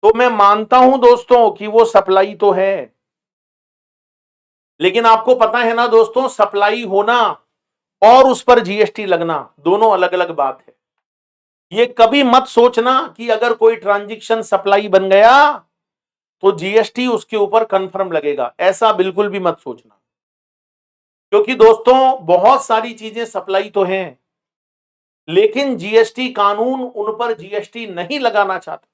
तो मैं मानता हूं दोस्तों कि वो सप्लाई तो है, लेकिन आपको पता है ना दोस्तों, सप्लाई होना और उस पर जीएसटी लगना दोनों अलग अलग बात है। ये कभी मत सोचना कि अगर कोई ट्रांजैक्शन सप्लाई बन गया तो जीएसटी उसके ऊपर कंफर्म लगेगा, ऐसा बिल्कुल भी मत सोचना। क्योंकि दोस्तों बहुत सारी चीजें सप्लाई तो हैं, लेकिन जीएसटी कानून उन पर जीएसटी नहीं लगाना चाहता,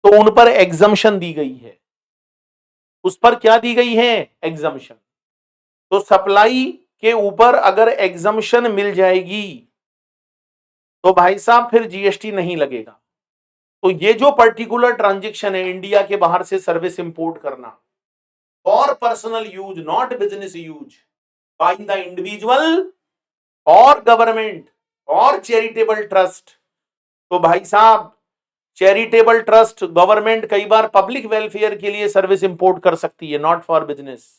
तो उन पर एग्जम्पशन दी गई है। उस पर क्या दी गई है? एग्जम्पशन। तो सप्लाई के ऊपर अगर एग्जम्पशन मिल जाएगी तो भाई साहब फिर जीएसटी नहीं लगेगा। तो ये जो पर्टिकुलर ट्रांजैक्शन है, इंडिया के बाहर से सर्विस इंपोर्ट करना for personal use not business use by the individual और गवर्नमेंट और चैरिटेबल ट्रस्ट। तो भाई साहब चैरिटेबल ट्रस्ट गवर्नमेंट कई बार पब्लिक वेलफेयर के लिए सर्विस इंपोर्ट कर सकती है, नॉट फॉर बिजनेस।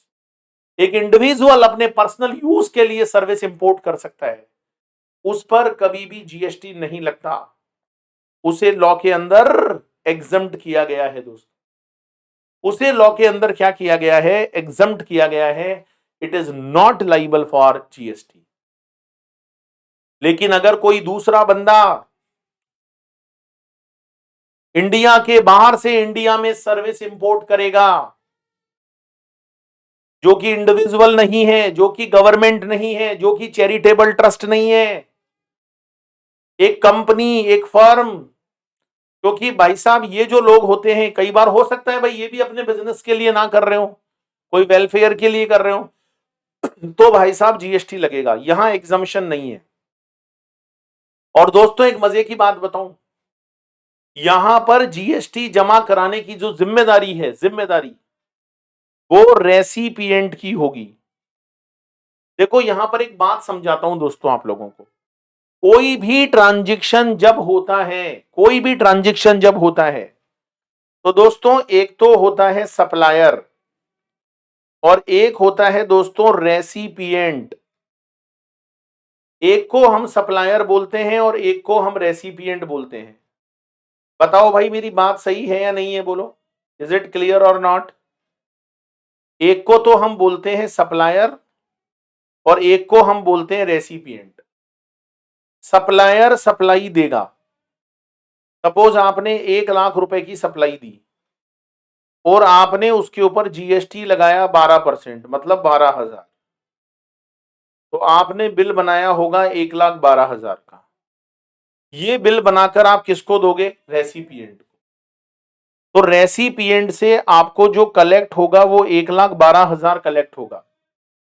एक इंडिविजुअल अपने पर्सनल यूज के लिए सर्विस इंपोर्ट कर सकता है, उस पर कभी भी जीएसटी नहीं लगता, उसे लॉ के अंदर एग्जम्प्ट किया गया है दोस्तों। उसे लॉ के अंदर क्या किया गया है, एग्जम्प्ट किया गया है, it is not liable for GST. लेकिन अगर कोई दूसरा बंदा इंडिया के बाहर से इंडिया में सर्विस इंपोर्ट करेगा, जो कि इंडिविजुअल नहीं है, जो कि गवर्नमेंट नहीं है, जो कि चैरिटेबल ट्रस्ट नहीं है, एक कंपनी, एक फर्म, क्योंकि भाई साहब ये जो लोग होते हैं कई बार हो सकता है भाई ये भी अपने बिजनेस के लिए ना कर रहे हो, कोई वेलफेयर के लिए कर रहे हो, तो भाई साहब जीएसटी लगेगा, यहां एग्जम्पशन नहीं है। और दोस्तों एक मजे की बात बताऊं, यहां पर जीएसटी जमा कराने की जो जिम्मेदारी है, जिम्मेदारी वो रेसिपिएंट की होगी। देखो यहां पर एक बात समझाता हूं दोस्तों आप लोगों को, कोई भी ट्रांजैक्शन जब होता है, कोई भी ट्रांजैक्शन जब होता है, तो दोस्तों एक तो होता है सप्लायर और एक होता है दोस्तों रेसिपिएंट। एक को हम सप्लायर बोलते हैं और एक को हम रेसिपिएंट बोलते हैं। बताओ भाई मेरी बात सही है या नहीं है, बोलो, इज इट क्लियर और नॉट? एक को तो हम बोलते हैं सप्लायर और एक को हम बोलते हैं रेसिपिएंट। सप्लायर सप्लाई देगा, सपोज आपने 1 लाख रुपए की सप्लाई दी और आपने उसके ऊपर जीएसटी लगाया 12%, मतलब 12,000, तो आपने बिल बनाया होगा 1,12,000 का। ये बिल बनाकर आप किसको दोगे? रेसिपिएंट को। तो रेसिपिएंट से आपको जो कलेक्ट होगा वो 1,12,000 कलेक्ट होगा।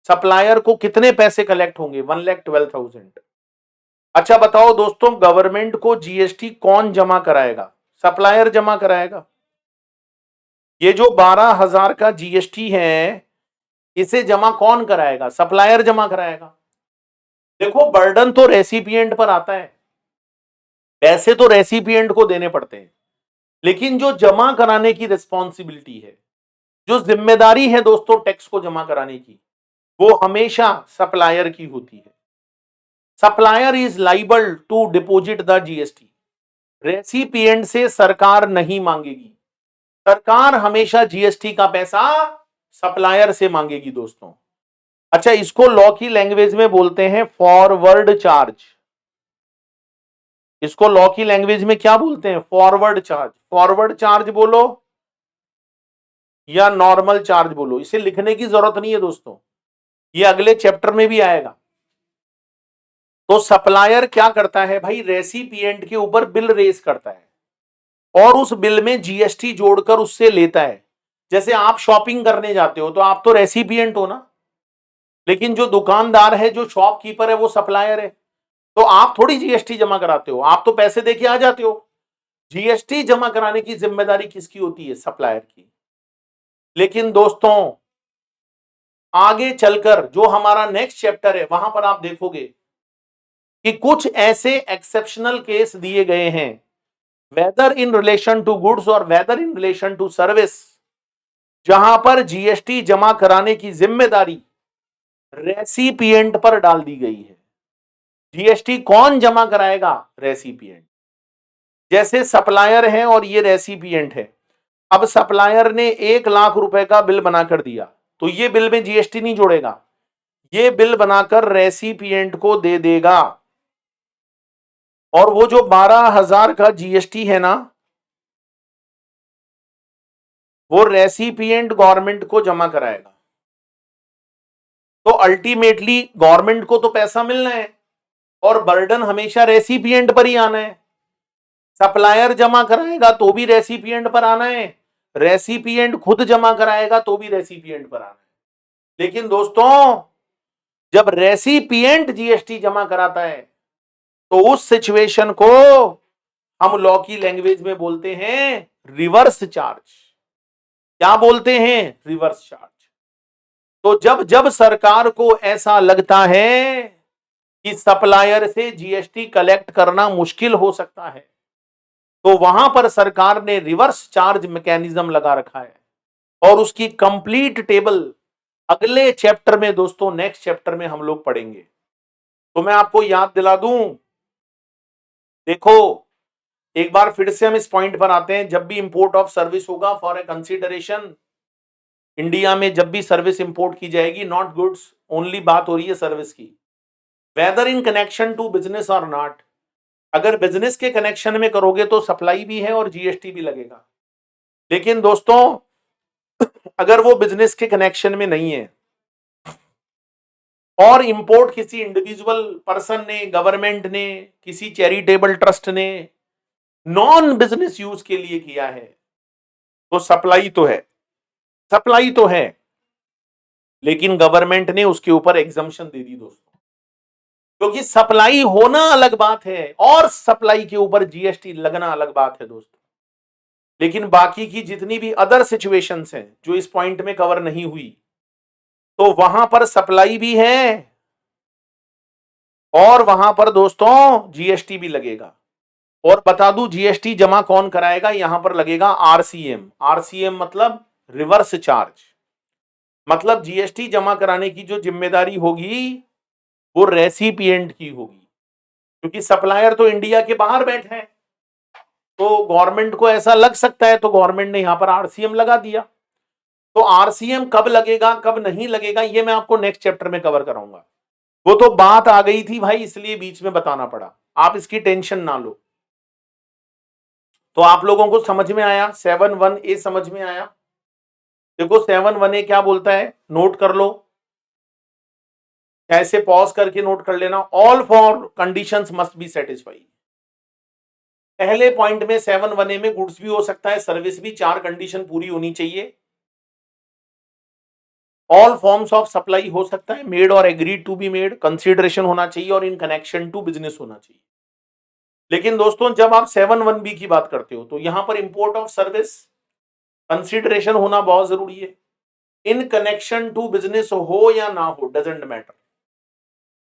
सप्लायर को कितने पैसे कलेक्ट होंगे? 1,12,000। अच्छा बताओ दोस्तों, गवर्नमेंट को जीएसटी कौन जमा कराएगा? सप्लायर जमा कराएगा। ये जो 12,000 का जीएसटी है इसे जमा कौन कराएगा? सप्लायर जमा कराएगा। देखो बर्डन तो रेसिपिएंट पर आता है, पैसे तो रेसिपिएंट को देने पड़ते हैं, लेकिन जो जमा कराने की रिस्पॉन्सिबिलिटी है, जो जिम्मेदारी है दोस्तों टैक्स को जमा कराने की, वो हमेशा सप्लायर की होती है। Supplier is liable to deposit the GST. Recipient से सरकार नहीं मांगेगी, सरकार हमेशा जीएसटी का पैसा सप्लायर से मांगेगी दोस्तों। अच्छा इसको लॉ की लैंग्वेज में बोलते हैं फॉरवर्ड चार्ज। इसको लॉ की लैंग्वेज में क्या बोलते हैं? Forward charge. फॉरवर्ड चार्ज बोलो या नॉर्मल चार्ज बोलो, इसे लिखने की जरूरत नहीं है दोस्तों, ये अगले चैप्टर में भी आएगा। तो सप्लायर क्या करता है भाई? रेसिपिएंट के ऊपर बिल रेज करता है और उस बिल में जीएसटी जोड़कर उससे लेता है। जैसे आप शॉपिंग करने जाते हो तो आप तो रेसिपिएंट हो ना, लेकिन जो दुकानदार है, जो शॉपकीपर है, वो सप्लायर है। तो आप थोड़ी जीएसटी जमा कराते हो, आप तो पैसे देके आ जाते हो। जीएसटी जमा कराने की जिम्मेदारी किसकी होती है? सप्लायर की। लेकिन दोस्तों आगे चलकर जो हमारा नेक्स्ट चैप्टर है वहां पर आप देखोगे कि कुछ ऐसे एक्सेप्शनल केस दिए गए हैं, whether in relation to goods और whether in relation to service, जहां पर जीएसटी जमा कराने की जिम्मेदारी रेसिपिएंट पर डाल दी गई है। जीएसटी कौन जमा कराएगा? रेसिपिएंट। जैसे सप्लायर है और ये रेसिपिएंट है। अब सप्लायर ने 1 लाख रुपए का बिल बनाकर दिया, तो ये बिल में जीएसटी नहीं जोड़ेगा, ये बिल बनाकर रेसिपिएंट को दे देगा। और वो जो 12,000 का जीएसटी है ना, वो रेसिपिएंट गवर्नमेंट को जमा कराएगा। तो अल्टीमेटली गवर्नमेंट को तो पैसा मिलना है और बर्डन हमेशा रेसिपिएंट पर ही आना है। सप्लायर जमा कराएगा तो भी रेसिपिएंट पर आना है, रेसिपिएंट खुद जमा कराएगा तो भी रेसिपिएंट पर आना है। लेकिन दोस्तों जब रेसिपिएंट जीएसटी जमा कराता है तो उस सिचुएशन को हम लॉ की लैंग्वेज में बोलते हैं रिवर्स चार्ज। क्या बोलते हैं? Reverse charge. तो जब जब सरकार को ऐसा लगता है कि सप्लायर से जीएसटी कलेक्ट करना मुश्किल हो सकता है, तो वहां पर सरकार ने रिवर्स चार्ज मैकेनिज्म लगा रखा है और उसकी कंप्लीट टेबल अगले चैप्टर में दोस्तों, नेक्स्ट चैप्टर में हम लोग पढ़ेंगे। तो मैं आपको याद दिला दूं, देखो एक बार फिर से हम इस पॉइंट पर आते हैं। जब भी इंपोर्ट ऑफ सर्विस होगा फॉर ए कंसीडरेशन, इंडिया में जब भी सर्विस इंपोर्ट की जाएगी, नॉट गुड्स ओनली, बात हो रही है सर्विस की, whether in connection to business or not. अगर बिजनेस के कनेक्शन में करोगे तो सप्लाई भी है और जीएसटी भी लगेगा। लेकिन दोस्तों अगर वो बिजनेस के कनेक्शन में नहीं है और इंपोर्ट किसी इंडिविजुअल पर्सन ने, गवर्नमेंट ने, किसी चैरिटेबल ट्रस्ट ने नॉन बिजनेस यूज के लिए किया है, तो सप्लाई तो है, सप्लाई तो है, लेकिन गवर्नमेंट ने उसके ऊपर एग्जम्पशन दे दी दोस्तों। क्योंकि सप्लाई होना अलग बात है और सप्लाई के ऊपर जीएसटी लगना अलग बात है दोस्तों। लेकिन बाकी की जितनी भी अदर सिचुएशंस हैं जो इस पॉइंट में कवर नहीं हुई, तो वहां पर सप्लाई भी है और वहां पर दोस्तों जीएसटी भी लगेगा। और बता दूं जीएसटी जमा कौन कराएगा, यहां पर लगेगा आरसीएम। आरसीएम मतलब रिवर्स चार्ज, मतलब जीएसटी जमा कराने की जो जिम्मेदारी होगी वो रेसिपिएंट की होगी। क्योंकि सप्लायर तो इंडिया के बाहर बैठे हैं, तो गवर्नमेंट को ऐसा लग सकता है, तो गवर्नमेंट ने यहां पर आरसीएम लगा दिया। तो आरसीएम कब लगेगा कब नहीं लगेगा ये मैं आपको नेक्स्ट चैप्टर में कवर कराऊंगा। वो तो बात आ गई थी भाई, इसलिए बीच में बताना पड़ा, आप इसकी टेंशन ना लो। तो आप लोगों को समझ में आया, 7(1)(a) समझ में आया। देखो 7(1)(a) क्या बोलता है, नोट कर लो, ऐसे पॉज करके नोट कर लेना। All for conditions must be satisfied. पहले पॉइंट में 7(1)(a) में गुड्स भी हो सकता है, सर्विस भी, 4 कंडीशन पूरी होनी चाहिए। ऑल फॉर्म्स ऑफ सप्लाई हो सकता है, मेड और agreed to be made, consideration होना चाहिए और इन कनेक्शन टू बिजनेस होना चाहिए। लेकिन दोस्तों जब आप 7(1)(b) की बात करते हो तो यहां पर इंपोर्ट ऑफ सर्विस कंसीडरेशन होना बहुत जरूरी है। इन कनेक्शन टू बिजनेस हो या ना हो डजेंट मैटर।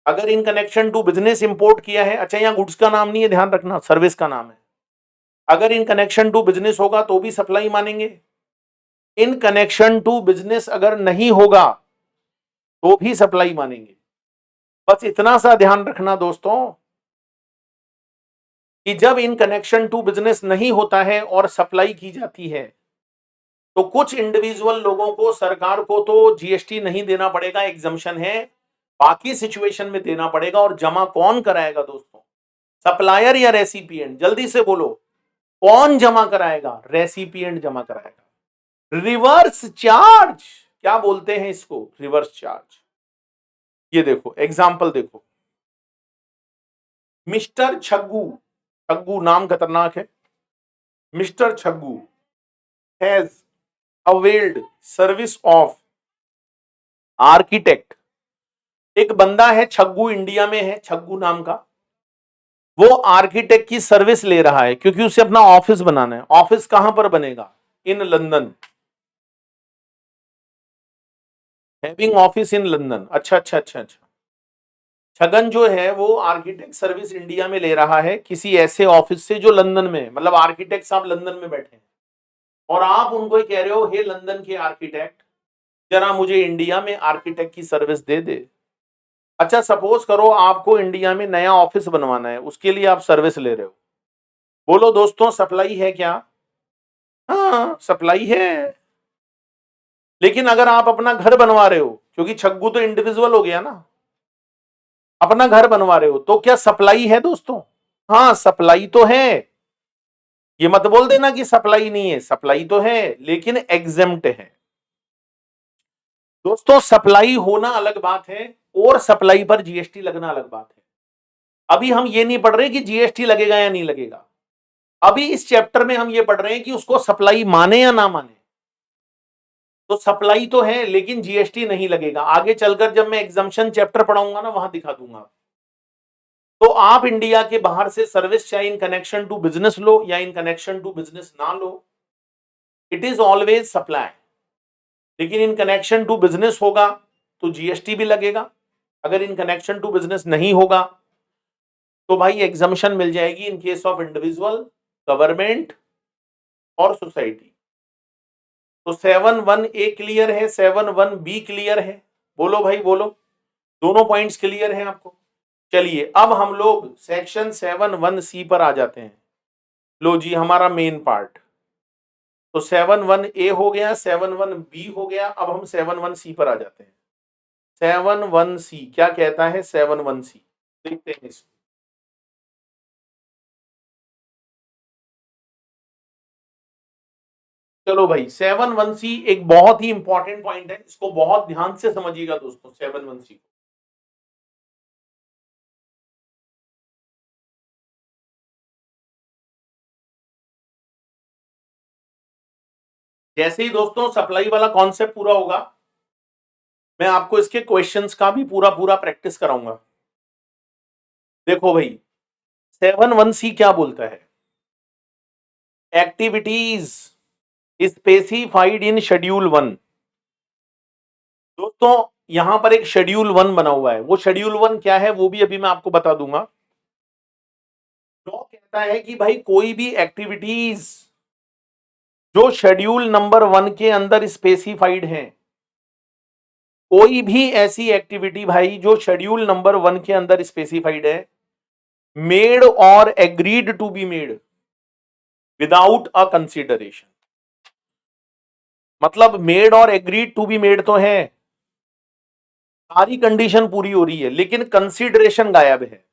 अगर in connection to business import किया है, अच्छा यहां गुड्स का नाम नहीं है, ध्यान रखना, सर्विस का नाम है। अगर इन कनेक्शन टू बिजनेस होगा तो भी सप्लाई मानेंगे, इन कनेक्शन टू बिजनेस अगर नहीं होगा तो भी सप्लाई मानेंगे। बस इतना सा ध्यान रखना दोस्तों कि जब इन कनेक्शन टू बिजनेस नहीं होता है और सप्लाई की जाती है, तो कुछ इंडिविजुअल लोगों को, सरकार को तो जीएसटी नहीं देना पड़ेगा, एग्जम्पशन है, बाकी सिचुएशन में देना पड़ेगा। और जमा कौन कराएगा दोस्तों, सप्लायर या रेसिपिएंट? जल्दी से बोलो, कौन जमा कराएगा? रेसिपिएंट जमा कराएगा। रिवर्स चार्ज, क्या बोलते हैं इसको? Reverse charge. ये देखो एग्जाम्पल देखो, मिस्टर छग्गू, छग्गू नाम खतरनाक है, mister Chaggu has availed service of architect. एक बंदा है छग्गू, इंडिया में है छग्गू नाम का, वो आर्किटेक्ट की सर्विस ले रहा है क्योंकि उसे अपना ऑफिस बनाना है। ऑफिस कहां पर बनेगा? In London, having office in London. अच्छा अच्छा अच्छा अच्छा, छगन जो है वो आर्किटेक्ट सर्विस इंडिया में ले रहा है किसी ऐसे ऑफिस से जो लंदन में है, मतलब आर्किटेक्ट साहब लंदन में बैठे हैं और आप उनको ही कह रहे हो, हे लंदन के आर्किटेक्ट जरा मुझे इंडिया में आर्किटेक्ट की सर्विस दे दे। अच्छा सपोज करो आपको इंडिया में नया ऑफिस बनवाना है, उसके लिए आप सर्विस ले रहे हो। बोलो दोस्तों सप्लाई है क्या? हाँ सप्लाई है। लेकिन अगर आप अपना घर बनवा रहे हो, क्योंकि छग्गू तो इंडिविजुअल हो गया ना, अपना घर बनवा रहे हो, तो क्या सप्लाई है दोस्तों? हाँ सप्लाई तो है। ये मत बोल देना कि सप्लाई नहीं है, सप्लाई तो है लेकिन एग्जेम्प्ट है। दोस्तों सप्लाई होना अलग बात है और सप्लाई पर जीएसटी लगना अलग बात है। अभी हम ये नहीं पढ़ रहे कि जीएसटी लगेगा या नहीं लगेगा, अभी इस चैप्टर में हम ये पढ़ रहे हैं कि उसको सप्लाई माने या ना माने। तो सप्लाई तो है लेकिन जीएसटी नहीं लगेगा। आगे चलकर जब मैं एग्जम्पशन चैप्टर पढ़ाऊंगा ना, वहां दिखा दूंगा। तो आप इंडिया के बाहर से सर्विस चाहे इन कनेक्शन टू बिजनेस लो या इन कनेक्शन टू बिजनेस ना लो, इट इज ऑलवेज सप्लाई। लेकिन इन कनेक्शन टू बिजनेस होगा तो जीएसटी भी लगेगा। अगर इन कनेक्शन टू बिजनेस नहीं होगा तो भाई एग्जम्पशन मिल जाएगी in case of individual, government और सोसाइटी। तो 7(1)(a) क्लियर है, 7(1)(b) क्लियर है? बोलो भाई बोलो, दोनों पॉइंट्स क्लियर हैं आपको? चलिए अब हम लोग सेक्शन 7(1)(c) पर आ जाते हैं। लो जी, हमारा मेन पार्ट। तो 7(1)(a) हो गया, 7(1)(b) हो गया। अब हम 7(1)(c) पर आ जाते हैं। 7(1)(c) क्या कहता है? 7(1)(c) देखते हैं इसको। चलो भाई, 7(1)(c) एक बहुत ही इंपॉर्टेंट पॉइंट है, इसको बहुत ध्यान से समझिएगा दोस्तों। 7(1)(c) जैसे ही दोस्तों सप्लाई वाला कॉन्सेप्ट पूरा होगा, मैं आपको इसके क्वेश्चंस का भी पूरा पूरा प्रैक्टिस कराऊंगा। देखो भाई, 7(1)(c) क्या बोलता है? Activities specified in schedule 1। दोस्तों यहां पर एक शेड्यूल 1 बना हुआ है, वो शेड्यूल 1 क्या है वो भी अभी मैं आपको बता दूंगा। लॉ कहता है कि भाई कोई भी एक्टिविटीज जो शेड्यूल नंबर 1 के अंदर स्पेसिफाइड हैं, कोई भी ऐसी एक्टिविटी भाई जो शेड्यूल नंबर 1 के अंदर स्पेसिफाइड है, मेड और agreed to be made without a consideration. मतलब मेड और एग्रीड टू बी मेड तो है, सारी कंडीशन पूरी हो रही है, लेकिन कंसिडरेशन गायब है।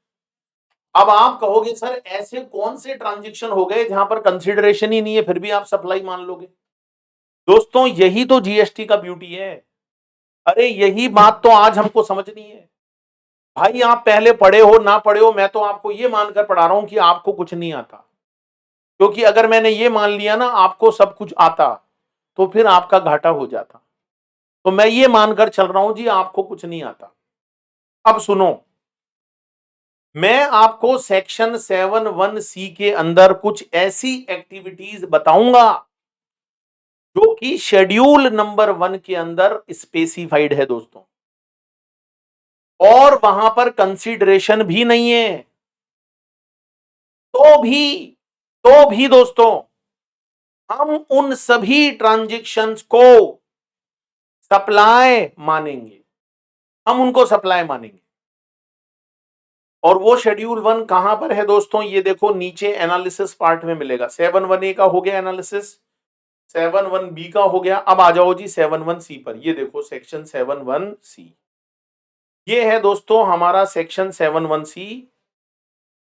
अब आप कहोगे सर ऐसे कौन से ट्रांजेक्शन हो गए जहां पर कंसिडरेशन ही नहीं है फिर भी आप सप्लाई मान लोगे? दोस्तों यही तो जीएसटी का ब्यूटी है। अरे यही बात तो आज हमको समझनी है। भाई आप पहले पढ़े हो ना पढ़े हो, मैं तो आपको ये मानकर पढ़ा रहा हूं कि आपको कुछ नहीं आता। क्योंकि अगर मैंने ये मान लिया ना आपको सब कुछ आता, तो फिर आपका घाटा हो जाता। तो मैं ये मानकर चल रहा हूं जी आपको कुछ नहीं आता। अब सुनो, मैं आपको सेक्शन 7(1)(c) के अंदर कुछ ऐसी एक्टिविटीज बताऊंगा जो कि शेड्यूल नंबर 1 के अंदर स्पेसिफाइड है दोस्तों, और वहां पर कंसीडरेशन भी नहीं है। तो भी तो भी दोस्तों हम उन सभी ट्रांजैक्शंस को सप्लाई मानेंगे, हम उनको सप्लाई मानेंगे। और वो शेड्यूल 1 कहां पर है दोस्तों? ये देखो नीचे एनालिसिस पार्ट में मिलेगा। 7(1)(a) का हो गया एनालिसिस, 7(1)(b) का हो गया। अब आ जाओ जी 7(1)(c) पर। ये देखो सेक्शन 7(1)(c), ये है दोस्तों हमारा सेक्शन 7(1)(c).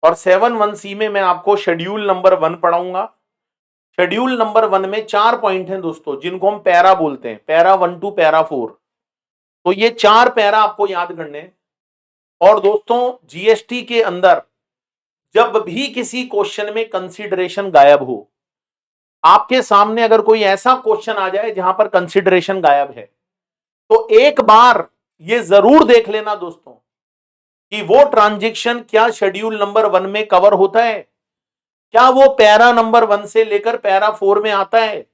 और 7(1)(c) में मैं आपको शेड्यूल नंबर 1 पढ़ाऊंगा। शेड्यूल नंबर 1 में 4 पॉइंट हैं दोस्तों, जिनको हम पैरा बोलते हैं, पैरा 1 टू पैरा 4। तो ये 4 पैरा आपको याद करने हैं। और दोस्तों जीएसटी के अंदर जब भी किसी क्वेश्चन में कंसीडरेशन गायब हो, आपके सामने अगर कोई ऐसा क्वेश्चन आ जाए जहां पर कंसीडरेशन गायब है, तो एक बार ये जरूर देख लेना दोस्तों कि वो ट्रांजैक्शन क्या शेड्यूल नंबर 1 में कवर होता है, क्या वो पैरा नंबर 1 से लेकर पैरा 4 में आता है।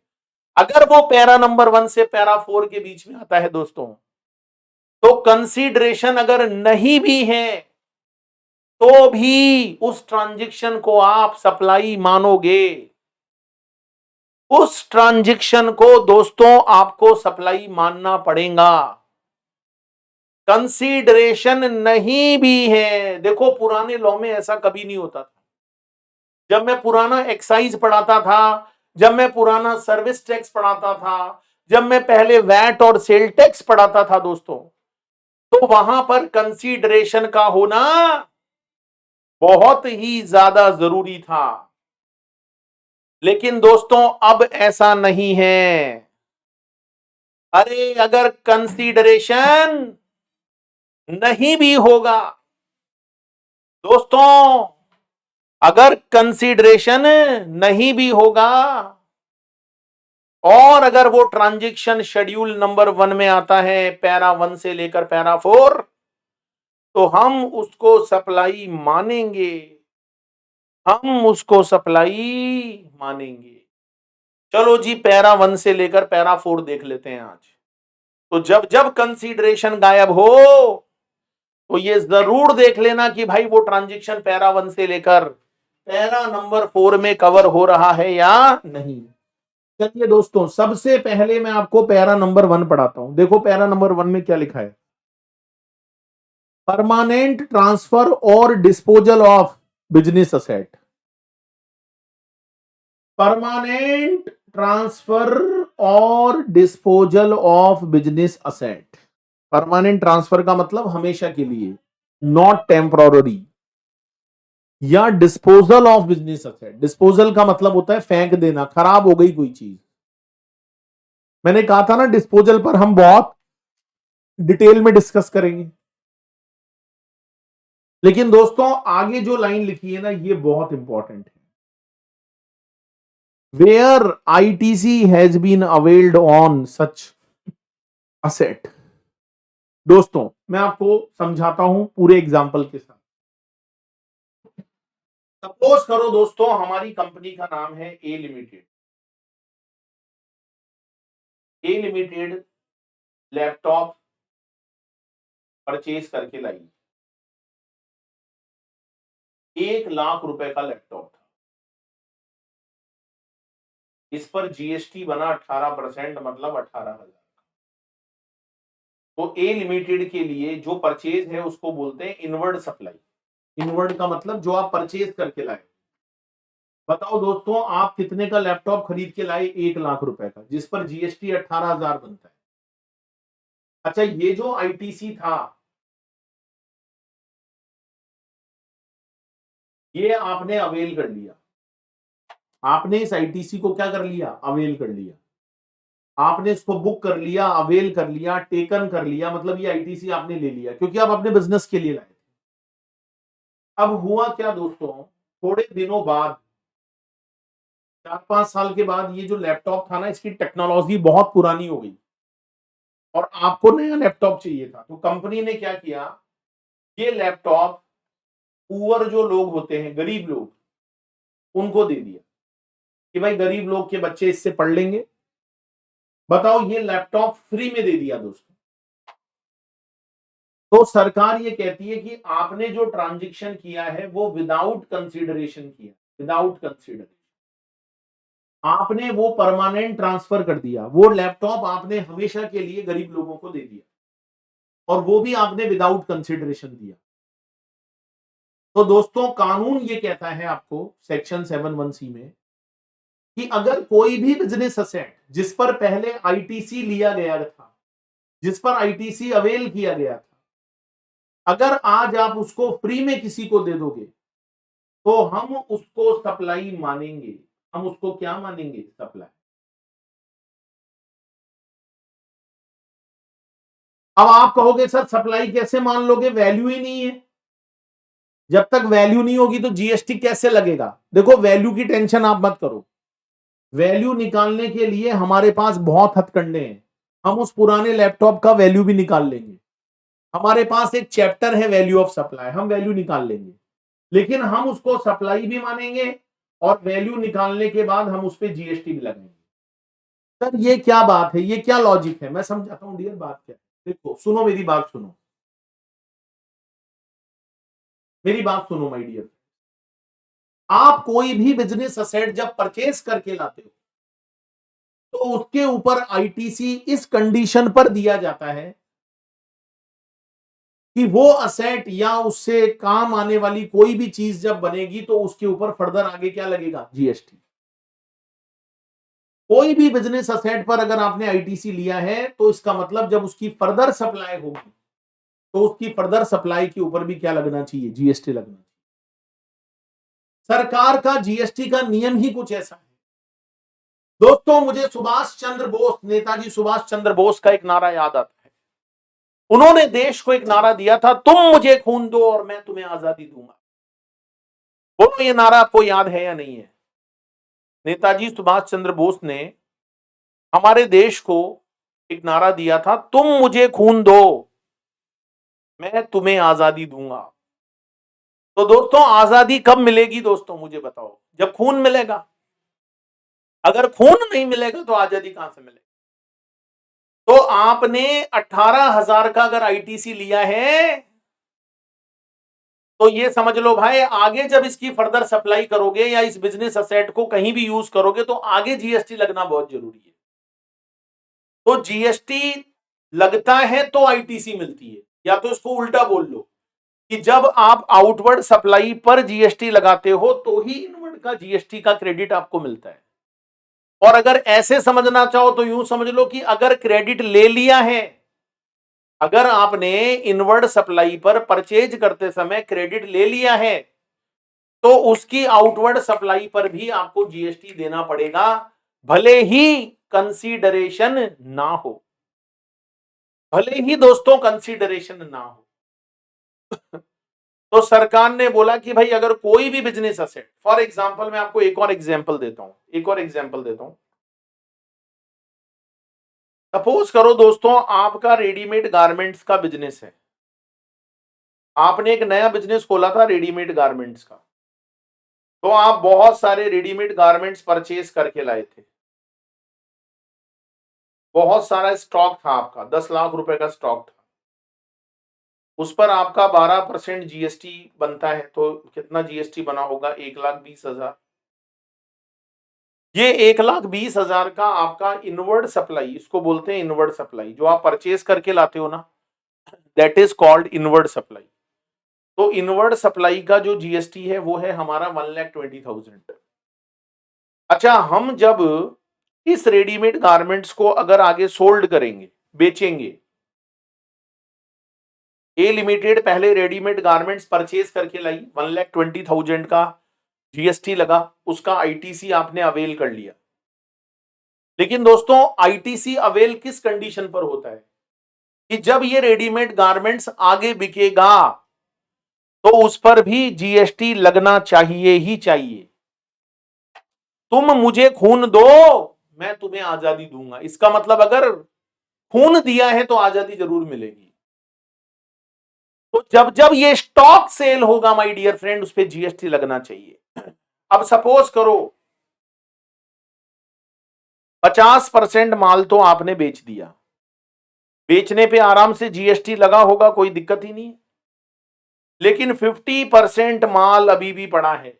अगर वो पैरा नंबर 1 से पैरा 4 के बीच में आता है दोस्तों, तो कंसीडरेशन अगर नहीं भी है तो भी उस ट्रांजैक्शन को आप सप्लाई मानोगे। उस ट्रांजैक्शन को दोस्तों आपको सप्लाई मानना पड़ेगा। कंसीडरेशन नहीं भी है, देखो पुराने लॉ में ऐसा कभी नहीं होता था। जब मैं पुराना एक्साइज पढ़ाता था, जब मैं पुराना सर्विस टैक्स पढ़ाता था, जब मैं पहले वैट और सेल टैक्स पढ़ाता था दोस्तों, तो वहां पर कंसीडरेशन का होना बहुत ही ज्यादा जरूरी था। लेकिन दोस्तों अब ऐसा नहीं है। अरे अगर कंसीडरेशन नहीं भी होगा दोस्तों, अगर कंसीडरेशन नहीं भी होगा और अगर वो ट्रांजैक्शन शेड्यूल नंबर 1 में आता है, पैरा 1 से लेकर पैरा 4, तो हम उसको सप्लाई मानेंगे, हम उसको सप्लाई मानेंगे। चलो जी पैरा 1 से लेकर पैरा 4 देख लेते हैं आज। तो जब जब कंसीडरेशन गायब हो तो ये जरूर देख लेना कि भाई वो ट्रांजेक्शन पैरा 1 से लेकर पैरा नंबर 4 में कवर हो रहा है या नहीं। चलिए दोस्तों, सबसे पहले मैं आपको पैरा नंबर 1 पढ़ाता हूं। देखो पैरा नंबर 1 में क्या लिखा है। परमानेंट ट्रांसफर और disposal of business asset. Permanent transfer और disposal of business asset. Permanent transfer का मतलब हमेशा के लिए, नॉट टेम्पररी। या disposal of business asset, disposal का मतलब होता है फेंक देना, खराब हो गई कोई चीज। मैंने कहा था ना डिस्पोजल पर हम बहुत डिटेल में डिस्कस करेंगे। लेकिन दोस्तों आगे जो लाइन लिखी है ना, ये बहुत इंपॉर्टेंट है। Where ITC has been availed on such asset. दोस्तों मैं आपको समझाता हूं पूरे एग्जांपल के साथ। सपोज करो दोस्तों, हमारी कंपनी का नाम है ए limited. A limited laptop purchase करके लाई। 1 लाख रुपए का लैपटॉप था। इस पर जीएसटी बना 18%, मतलब 18,000। तो ए लिमिटेड के लिए जो परचेज है उसको बोलते हैं इनवर्ड सप्लाई। इनवर्ड का मतलब जो आप परचेज करके लाए। बताओ दोस्तों, आप कितने का लैपटॉप खरीद के लाए? 1 लाख रुपए का, जिस पर जीएसटी 18,000 बनता है। अच्छा, ये जो आईटीसी था, ये आपने अवेल कर लिया। आपने इस आईटीसी को क्या कर लिया? अवेल कर लिया। आपने इसको बुक कर लिया, अवेल कर लिया, टेकन कर लिया, मतलब ये आईटीसी आपने ले लिया क्योंकि आप अपने बिजनेस के लिए लाए। अब हुआ क्या दोस्तों, थोड़े दिनों बाद, 4-5 साल के बाद, ये जो लैपटॉप था ना, इसकी टेक्नोलॉजी बहुत पुरानी हो गई और आपको नया लैपटॉप चाहिए था। तो कंपनी ने क्या किया, ये लैपटॉप पुअर जो लोग होते हैं, गरीब लोग, उनको दे दिया कि भाई गरीब लोग के बच्चे इससे पढ़ लेंगे। बताओ, ये लैपटॉप फ्री में दे दिया दोस्तों। तो सरकार ये कहती है कि आपने जो ट्रांजैक्शन किया है वो विदाउट कंसीडरेशन किया, विदाउट कंसीडरेशन। आपने वो परमानेंट ट्रांसफर कर दिया, वो लैपटॉप आपने हमेशा के लिए गरीब लोगों को दे दिया, और वो भी आपने विदाउट कंसीडरेशन दिया। तो दोस्तों कानून ये कहता है आपको सेक्शन 7(1)(c) में कि अगर कोई भी बिजनेस असेट जिस पर पहले आईटीसी लिया गया था, जिस पर आईटीसी अवेल किया गया था, अगर आज आप उसको फ्री में किसी को दे दोगे तो हम उसको सप्लाई मानेंगे। हम उसको क्या मानेंगे? सप्लाई। अब आप कहोगे सर सप्लाई कैसे मान लोगे, वैल्यू ही नहीं है। जब तक वैल्यू नहीं होगी तो जीएसटी कैसे लगेगा? देखो, वैल्यू की टेंशन आप मत करो। वैल्यू निकालने के लिए हमारे पास बहुत हथकंडे हैं। हम उस पुराने लैपटॉप का वैल्यू भी निकाल लेंगे। हमारे पास एक चैप्टर है वैल्यू ऑफ सप्लाई, हम वैल्यू निकाल लेंगे। लेकिन हम उसको सप्लाई भी मानेंगे और वैल्यू निकालने के बाद हम उस पर जीएसटी भी लगाएंगे। सर ये क्या बात है, ये क्या लॉजिक है? मैं समझाता हूं डियर, बात क्या है। देखो सुनो, मेरी बात सुनो, मेरी बात सुनो माय डियर। आप कोई भी बिजनेस असेट जब परचेज करके लाते हो तो उसके ऊपर आईटीसी इस कंडीशन पर दिया जाता है कि वो असेट या उससे काम आने वाली कोई भी चीज जब बनेगी तो उसके ऊपर फर्दर आगे क्या लगेगा? जीएसटी। कोई भी बिजनेस असेट पर अगर आपने आईटीसी लिया है तो इसका मतलब जब उसकी फर्दर सप्लाई होगी तो उसकी फर्दर सप्लाई के ऊपर भी क्या लगना चाहिए? जीएसटी लगना चाहिए। सरकार का जीएसटी का नियम ही कुछ ऐसा है। दोस्तों मुझे सुभाष चंद्र बोस, नेताजी सुभाष चंद्र बोस का एक नारा याद आता है। उन्होंने देश को एक नारा दिया था, तुम मुझे खून दो और मैं तुम्हें आजादी दूंगा। बोलो ये नारा आपको याद है या नहीं है? नेताजी सुभाष चंद्र बोस ने हमारे देश को एक नारा दिया था, तुम मुझे खून दो मैं तुम्हें आजादी दूंगा। तो दोस्तों आजादी कब मिलेगी दोस्तों, मुझे बताओ? जब खून मिलेगा। अगर खून नहीं मिलेगा तो आजादी कहां से मिलेगी? तो आपने 18,000 का अगर आईटीसी लिया है तो ये समझ लो भाई, आगे जब इसकी फर्दर सप्लाई करोगे या इस बिजनेस असेट को कहीं भी यूज करोगे तो आगे जीएसटी लगना बहुत जरूरी है। तो जीएसटी लगता है तो आईटीसी मिलती है, या तो इसको उल्टा बोल लो कि जब आप आउटवर्ड सप्लाई पर जीएसटी लगाते हो तो ही इनवर्ड का जीएसटी का क्रेडिट आपको मिलता है। और अगर ऐसे समझना चाहो तो यूं समझ लो कि अगर क्रेडिट ले लिया है, अगर आपने इनवर्ड सप्लाई पर परचेज करते समय क्रेडिट ले लिया है तो उसकी आउटवर्ड सप्लाई पर भी आपको जीएसटी देना पड़ेगा, भले ही कंसीडरेशन ना हो, भले ही दोस्तों कंसीडरेशन ना हो। तो सरकार ने बोला कि भाई अगर कोई भी बिजनेस असेट, फॉर एग्जांपल मैं आपको एक और एग्जांपल देता हूं, सपोज करो दोस्तों आपका रेडीमेड गारमेंट्स का बिजनेस है, आपने एक नया बिजनेस खोला था रेडीमेड गारमेंट्स का, तो आप बहुत सारे रेडीमेड गारमेंट्स परचेज करके लाए थे, बहुत सारा स्टॉक था आपका, 10 लाख रुपए का स्टॉक था, उस पर आपका 12% जीएसटी बनता है, तो कितना जीएसटी बना होगा? 1,20,000। ये 1,20,000 का आपका इनवर्ड सप्लाई, इसको बोलते हैं इनवर्ड सप्लाई, जो आप परचेज करके लाते हो ना, that is called inward supply. तो इनवर्ड सप्लाई का जो जीएसटी है वो है हमारा 1,20,000। अच्छा, हम जब इस रेडीमेड गारमेंट्स को अगर आगे सोल्ड करेंगे, बेचेंगे, ए लिमिटेड पहले रेडीमेड गारमेंट्स परचेज करके लाई, 1,20,000 का जीएसटी लगा, उसका आईटीसी आपने अवेल कर लिया। लेकिन दोस्तों आईटीसी अवेल किस कंडीशन पर होता है कि जब ये रेडीमेड गारमेंट्स आगे बिकेगा तो उस पर भी जीएसटी लगना चाहिए ही चाहिए। तुम मुझे खून दो, मैं तुम्हें आजादी दूंगा, इसका मतलब अगर खून दिया है तो आजादी जरूर मिलेगी। तो जब जब ये स्टॉक सेल होगा माय डियर फ्रेंड, उस पर जीएसटी लगना चाहिए। अब सपोज करो 50% माल तो आपने बेच दिया, बेचने पे आराम से जीएसटी लगा होगा, कोई दिक्कत ही नहीं है। लेकिन 50% माल अभी भी पड़ा है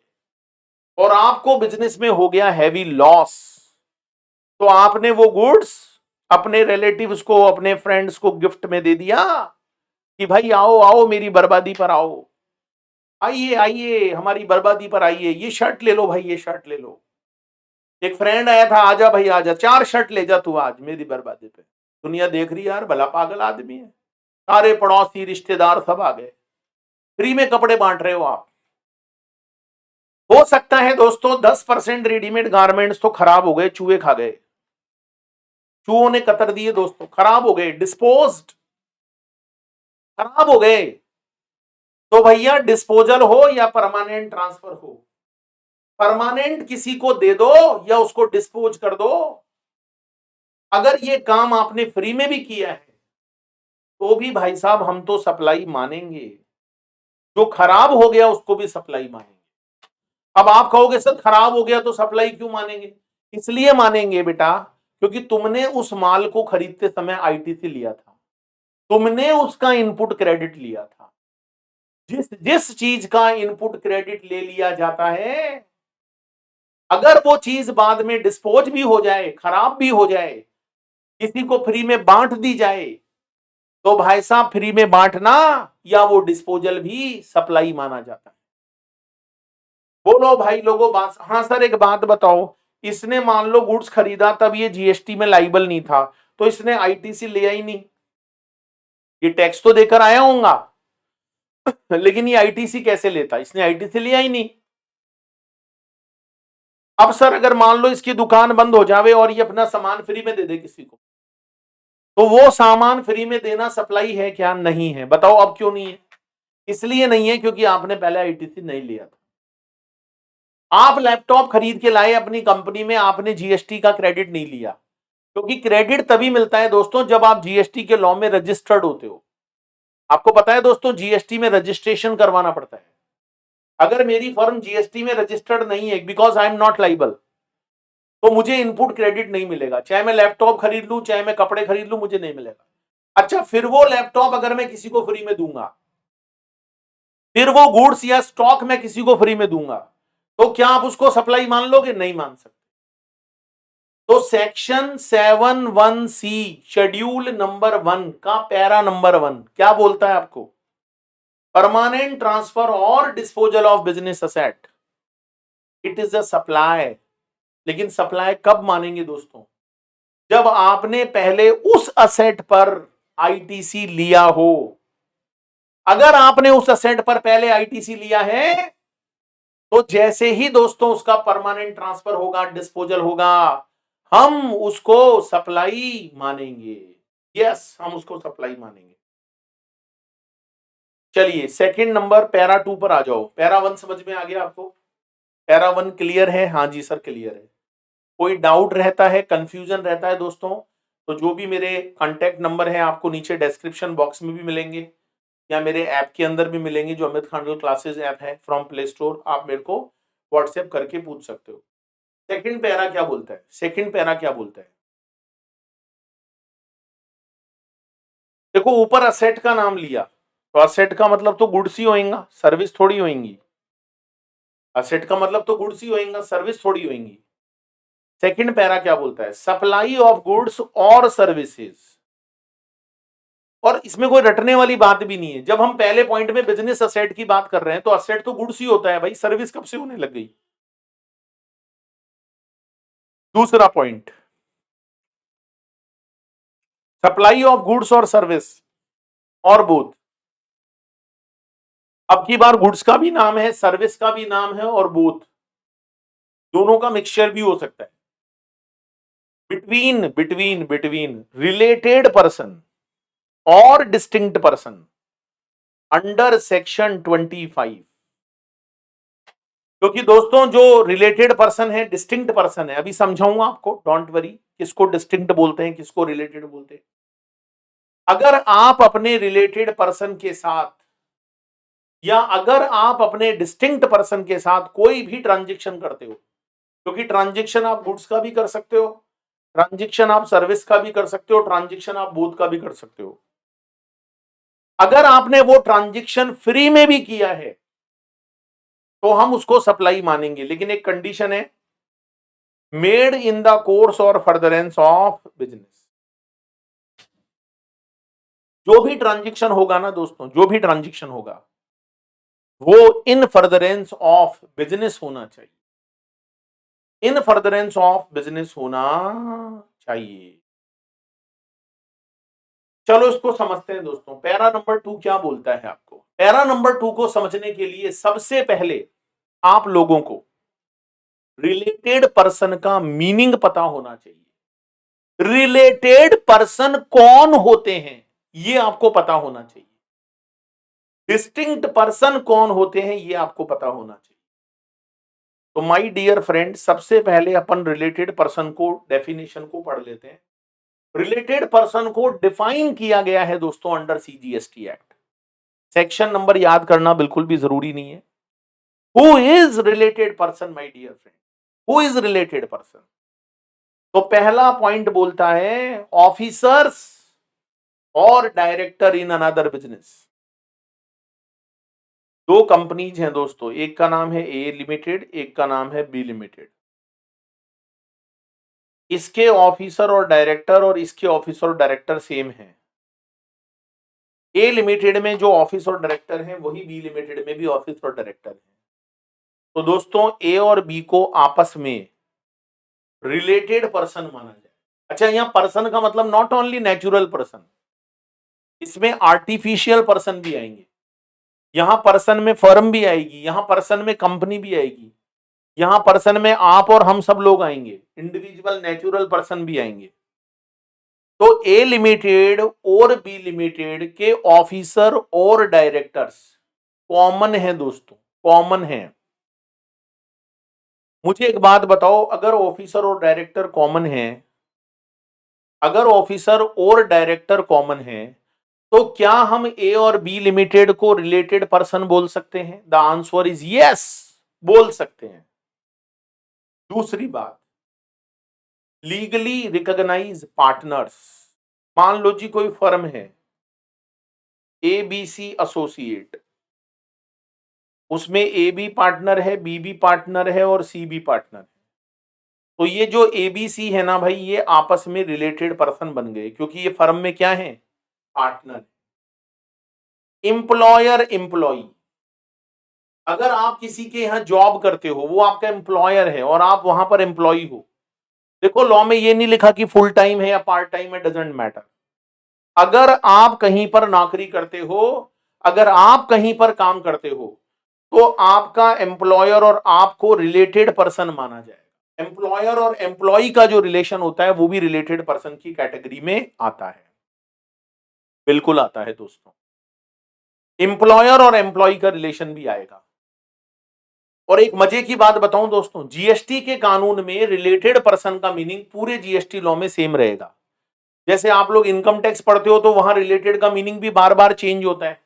और आपको बिजनेस में हो गया हैवी लॉस, तो आपने वो गुड्स अपने रिलेटिव्स को, अपने फ्रेंड्स को गिफ्ट में दे दिया कि भाई आओ आओ मेरी बर्बादी पर आओ, आइए आइए हमारी बर्बादी पर आइए, ये शर्ट ले लो भाई, ये शर्ट ले लो। एक फ्रेंड आया था, आजा भाई आजा, 4 शर्ट ले जा तू आज मेरी बर्बादी पे। दुनिया देख रही यार, भला पागल आदमी है। सारे पड़ोसी रिश्तेदार सब आ गए, फ्री में कपड़े बांट रहे हो आप। हो सकता है दोस्तों 10% रेडीमेड गारमेंट्स तो खराब हो गए, चूहे खा गए, चूहों ने कतर दिए दोस्तों, खराब हो गए, डिस्पोज्ड, खराब हो गए। तो भैया डिस्पोजल हो या परमानेंट ट्रांसफर हो, परमानेंट किसी को दे दो या उसको डिस्पोज कर दो। अगर ये काम आपने फ्री में भी किया है तो भी भाई साहब हम तो सप्लाई मानेंगे, जो खराब हो गया उसको भी सप्लाई मानेंगे। अब आप कहोगे सर खराब हो गया तो सप्लाई क्यों मानेंगे? इसलिए मानेंगे बेटा क्योंकि तुमने उस माल को खरीदते समय आईटीसी लिया था, तुमने उसका इनपुट क्रेडिट लिया था। जिस जिस चीज का इनपुट क्रेडिट ले लिया जाता है, अगर वो चीज बाद में डिस्पोज भी हो जाए, खराब भी हो जाए, किसी को फ्री में बांट दी जाए, तो भाई साहब फ्री में बांटना या वो डिस्पोजल भी सप्लाई माना जाता है। बोलो भाई लोगों बात। हाँ सर एक बात बताओ, इसने मान लो गुड्स खरीदा तब ये जीएसटी में लाइबल नहीं था, तो इसने आईटीसी लिया ही नहीं, ये टैक्स तो देकर आया होगा लेकिन ये आईटीसी कैसे लेता? इसने आईटीसी लिया ही नहीं। अब सर अगर मान लो इसकी दुकान बंद हो जावे और ये अपना सामान फ्री में दे दे किसी को, तो वो सामान फ्री में देना सप्लाई है क्या? नहीं है। बताओ अब क्यों नहीं है? इसलिए नहीं है क्योंकि आपने पहले आईटीसी नहीं लिया था। आप लैपटॉप खरीद के लाए अपनी कंपनी में, आपने जीएसटी का क्रेडिट नहीं लिया, क्योंकि क्रेडिट तभी मिलता है दोस्तों जब आप जीएसटी के लॉ में रजिस्टर्ड होते हो। आपको पता है दोस्तों जीएसटी में रजिस्ट्रेशन करवाना पड़ता है। अगर मेरी फर्म जीएसटी में रजिस्टर्ड नहीं है, because I am not liable, तो मुझे इनपुट क्रेडिट नहीं मिलेगा, चाहे मैं लैपटॉप खरीद लूं, चाहे मैं कपड़े खरीद लूं, मुझे नहीं मिलेगा। अच्छा, फिर वो लैपटॉप अगर मैं किसी को फ्री में दूंगा, फिर वो गुड्स या स्टॉक मैं किसी को फ्री में दूंगा, तो क्या आप उसको सप्लाई मान लोगे? नहीं मान सकते। तो सेक्शन 7(1)(c) शेड्यूल नंबर 1 का पैरा नंबर 1 क्या बोलता है आपको? परमानेंट ट्रांसफर और disposal of business asset, it is a supply. लेकिन सप्लाई कब मानेंगे दोस्तों? जब आपने पहले उस असेट पर आईटीसी लिया हो। अगर आपने उस असेट पर पहले आईटीसी लिया है, तो जैसे ही दोस्तों उसका परमानेंट ट्रांसफर होगा, डिस्पोजल होगा, हम उसको सप्लाई मानेंगे। यस, हम उसको सप्लाई मानेंगे। चलिए सेकंड नंबर पैरा 2 पर आ जाओ। पैरा 1 समझ में आ गया आपको? पैरा 1 क्लियर है? हाँ जी सर क्लियर है। कोई डाउट रहता है, कंफ्यूजन रहता है दोस्तों, तो जो भी मेरे कांटेक्ट नंबर है आपको नीचे डिस्क्रिप्शन बॉक्स में भी मिलेंगे, या मेरे ऐप के अंदर भी मिलेंगे, जो अमित खांडल क्लासेस ऐप है फ्रॉम प्ले स्टोर। आप मेरे को व्हाट्सएप करके पूछ सकते हो। सेकंड पैरा क्या बोलता है? सेकंड पैरा क्या बोलता है? देखो, ऊपर असेट का नाम लिया, तो असेट का मतलब तो गुड्स ही होएगा, सर्विस थोड़ी होएंगी। असेट का मतलब तो गुड्स ही होएगा, सर्विस थोड़ी होएंगी। सेकंड पैरा क्या बोलता है? सप्लाई ऑफ गुड्स और सर्विसेज। और इसमें कोई रटने वाली बात भी नहीं है। जब हम पहले पॉइंट में बिजनेस असेट की बात कर रहे हैं, तो असेट तो गुड्स ही होता है भाई, सर्विस कब से होने लग गई? दूसरा पॉइंट, सप्लाई ऑफ गुड्स और सर्विस और बोथ। अब की बार गुड्स का भी नाम है, सर्विस का भी नाम है, और बोथ दोनों का मिक्सचर भी हो सकता है। Between between between related person और डिस्टिंक्ट पर्सन अंडर सेक्शन 25। क्योंकि दोस्तों जो रिलेटेड पर्सन है, डिस्टिंक्ट पर्सन है, अभी समझाऊंगा आपको, डोंट वरी, किसको डिस्टिंक्ट बोलते हैं, किसको रिलेटेड बोलते हैं। अगर आप अपने रिलेटेड पर्सन के साथ, या अगर आप अपने डिस्टिंक्ट पर्सन के साथ कोई भी ट्रांजेक्शन करते हो, क्योंकि ट्रांजेक्शन आप गुड्स का भी कर सकते हो, ट्रांजेक्शन आप सर्विस का भी कर सकते हो, ट्रांजेक्शन आप बोथ का भी कर सकते हो। अगर आपने वो ट्रांजेक्शन फ्री में भी किया है, तो हम उसको सप्लाई मानेंगे, लेकिन एक कंडीशन है, मेड इन द कोर्स और फर्दरेंस ऑफ बिजनेस। जो भी ट्रांजेक्शन होगा ना दोस्तों, जो भी ट्रांजेक्शन होगा, वो इन फर्दरेंस ऑफ बिजनेस होना चाहिए, इन फर्दरेंस ऑफ बिजनेस होना चाहिए। चलो इसको समझते हैं दोस्तों। पैरा नंबर 2 क्या बोलता है आपको? पैरा नंबर 2 को समझने के लिए सबसे पहले आप लोगों को रिलेटेड पर्सन का मीनिंग पता होना चाहिए। रिलेटेड पर्सन कौन होते हैं, यह आपको पता होना चाहिए। डिस्टिंक्ट पर्सन कौन होते हैं, यह आपको पता होना चाहिए। तो माय डियर फ्रेंड, सबसे पहले अपन रिलेटेड पर्सन को, डेफिनेशन को पढ़ लेते हैं। रिलेटेड पर्सन को डिफाइन किया गया है दोस्तों under CGST act. Section number याद करना बिल्कुल भी जरूरी नहीं है। Who is related person my dear friend? Who is related person? तो पहला पॉइंट बोलता है officers or director in another business. दो कंपनीज हैं दोस्तों, एक का नाम है ए लिमिटेड, एक का नाम है बी लिमिटेड। इसके ऑफिसर और डायरेक्टर और इसके ऑफिसर और डायरेक्टर सेम हैं। ए लिमिटेड में जो ऑफिस और डायरेक्टर हैं, वही बी लिमिटेड में भी ऑफिस और डायरेक्टर हैं। तो दोस्तों ए और बी को आपस में रिलेटेड पर्सन माना जाए। अच्छा, यहां पर्सन का मतलब नॉट ओनली नेचुरल पर्सन, इसमें आर्टिफिशियल पर्सन भी आएंगे। यहां पर्सन में फर्म भी आएगी, यहां पर्सन में कंपनी भी आएगी, यहां पर्सन में आप और हम सब लोग आएंगे, इंडिविजुअल नेचुरल पर्सन भी आएंगे। तो ए लिमिटेड और बी लिमिटेड के ऑफिसर और डायरेक्टर्स कॉमन है दोस्तों, कॉमन है। मुझे एक बात बताओ, अगर ऑफिसर और डायरेक्टर कॉमन है, अगर ऑफिसर और डायरेक्टर कॉमन है, तो क्या हम ए और बी लिमिटेड को रिलेटेड पर्सन बोल सकते हैं? द आंसर इज यस, बोल सकते हैं। दूसरी बात, लीगली रिकॉग्नाइज पार्टनर्स, मान लो जी कोई फर्म है ABC एसोसिएट, उसमें A भी पार्टनर है, B भी पार्टनर है और C भी पार्टनर है। तो ये जो ABC है ना भाई, ये आपस में रिलेटेड पर्सन बन गए, क्योंकि ये फर्म में क्या है, पार्टनर। एम्प्लॉयर एम्प्लॉई, अगर आप किसी के यहाँ जॉब करते हो, वो आपका एम्प्लॉयर है और आप वहां पर एम्प्लॉई हो, देखो लॉ में ये नहीं लिखा कि फुल टाइम है या पार्ट टाइम है, डजेंट मैटर। अगर आप कहीं पर नौकरी करते हो, अगर आप कहीं पर काम करते हो, तो आपका एम्प्लॉयर और आपको रिलेटेड पर्सन माना जाएगा। एम्प्लॉयर और एम्प्लॉय का जो रिलेशन होता है वो भी रिलेटेड पर्सन की कैटेगरी में आता है, बिल्कुल आता है दोस्तों। एम्प्लॉयर और एम्प्लॉय का रिलेशन भी आएगा। और एक मजे की बात बताऊं दोस्तों, जीएसटी के कानून में रिलेटेड पर्सन का मीनिंग पूरे जीएसटी लॉ में सेम रहेगा। जैसे आप लोग इनकम टैक्स पढ़ते हो तो वहां रिलेटेड का मीनिंग भी बार बार चेंज होता है।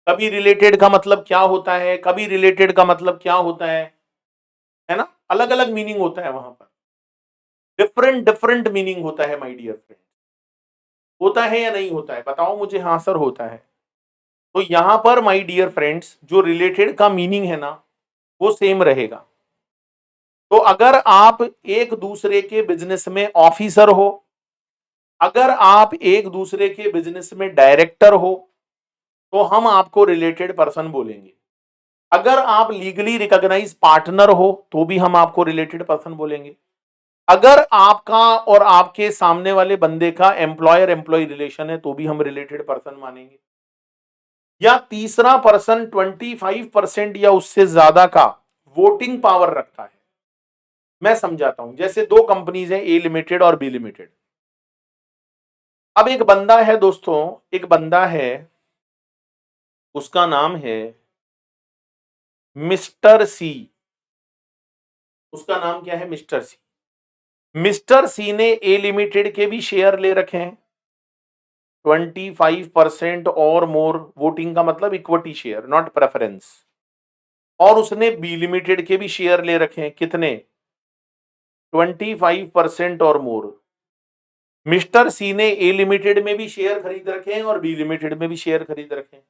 कभी रिलेटेड का मतलब क्या होता है, कभी रिलेटेड का मतलब क्या होता है ना, अलग अलग मीनिंग होता है वहां पर, डिफरेंट डिफरेंट मीनिंग होता है माय डियर फ्रेंड। होता है या नहीं होता है, बताओ मुझे। हाँ सर होता है। तो यहां पर माय डियर फ्रेंड्स जो रिलेटेड का मीनिंग है ना, वो सेम रहेगा। तो अगर आप एक दूसरे के बिजनेस में ऑफिसर हो, अगर आप एक दूसरे के बिजनेस में डायरेक्टर हो, तो हम आपको रिलेटेड पर्सन बोलेंगे। अगर आप लीगली रिकॉग्नाइज पार्टनर हो, तो भी हम आपको रिलेटेड पर्सन बोलेंगे। अगर आपका और आपके सामने वाले बंदे का एम्प्लॉयर एम्प्लॉय रिलेशन है, तो भी हम रिलेटेड पर्सन मानेंगे। या तीसरा पर्सन 25% या उससे ज्यादा का वोटिंग पावर रखता है। मैं समझाता हूं, जैसे दो कंपनीज हैं, ए लिमिटेड और बी लिमिटेड। अब एक बंदा है दोस्तों, एक बंदा है, उसका नाम है मिस्टर सी। उसका नाम क्या है, मिस्टर सी। मिस्टर सी ने ए लिमिटेड के भी शेयर ले रखे हैं, 25% और मोर। वोटिंग का मतलब इक्विटी शेयर, नॉट प्रेफरेंस। और उसने बी लिमिटेड के भी शेयर ले रखे हैं, कितने, 25% और मोर। मिस्टर सी ने ए लिमिटेड में भी शेयर खरीद रखे हैं और बी लिमिटेड में भी शेयर खरीद रखे हैं।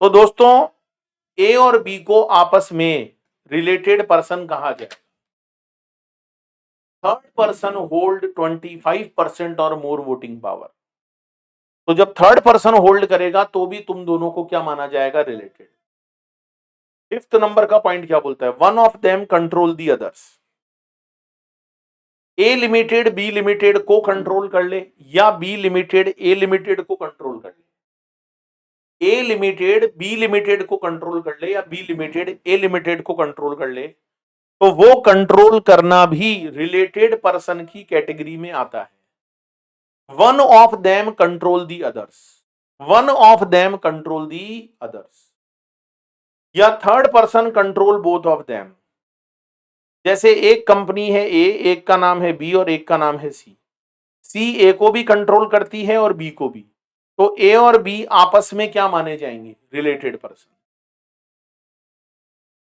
तो दोस्तों ए और बी को आपस में रिलेटेड पर्सन कहा जाए। थर्ड पर्सन होल्ड 25% और मोर वोटिंग पावर। तो जब थर्ड पर्सन होल्ड करेगा तो भी तुम दोनों को क्या माना जाएगा, रिलेटेड। फिफ्थ नंबर का पॉइंट क्या बोलता है, one of them control the others. A limited B limited को कंट्रोल कर ले, या बी लिमिटेड ए लिमिटेड को कंट्रोल कर ले। ए लिमिटेड बी लिमिटेड को कंट्रोल कर ले, या बी लिमिटेड ए लिमिटेड को कंट्रोल कर ले, तो वो कंट्रोल करना भी रिलेटेड पर्सन की कैटेगरी में आता है। One of them control the others, one of them control the others, या third person control both of them. जैसे एक कंपनी है ए, एक का नाम है बी और एक का नाम है सी। सी ए को भी कंट्रोल करती है और बी को भी। तो ए और बी आपस में क्या माने जाएंगे, related person.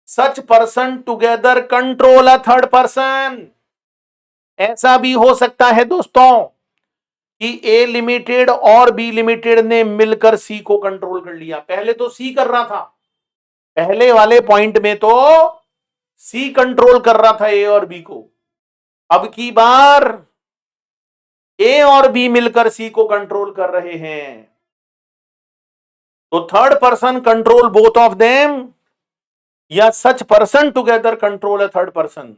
Such person together control a third person. ऐसा भी हो सकता है दोस्तों कि ए लिमिटेड और बी लिमिटेड ने मिलकर सी को कंट्रोल कर लिया। पहले तो सी कर रहा था, पहले वाले पॉइंट में तो सी कंट्रोल कर रहा था ए और बी को। अब की बार ए और बी मिलकर सी को कंट्रोल कर रहे हैं। तो third person control both of them, या such person together control a third person,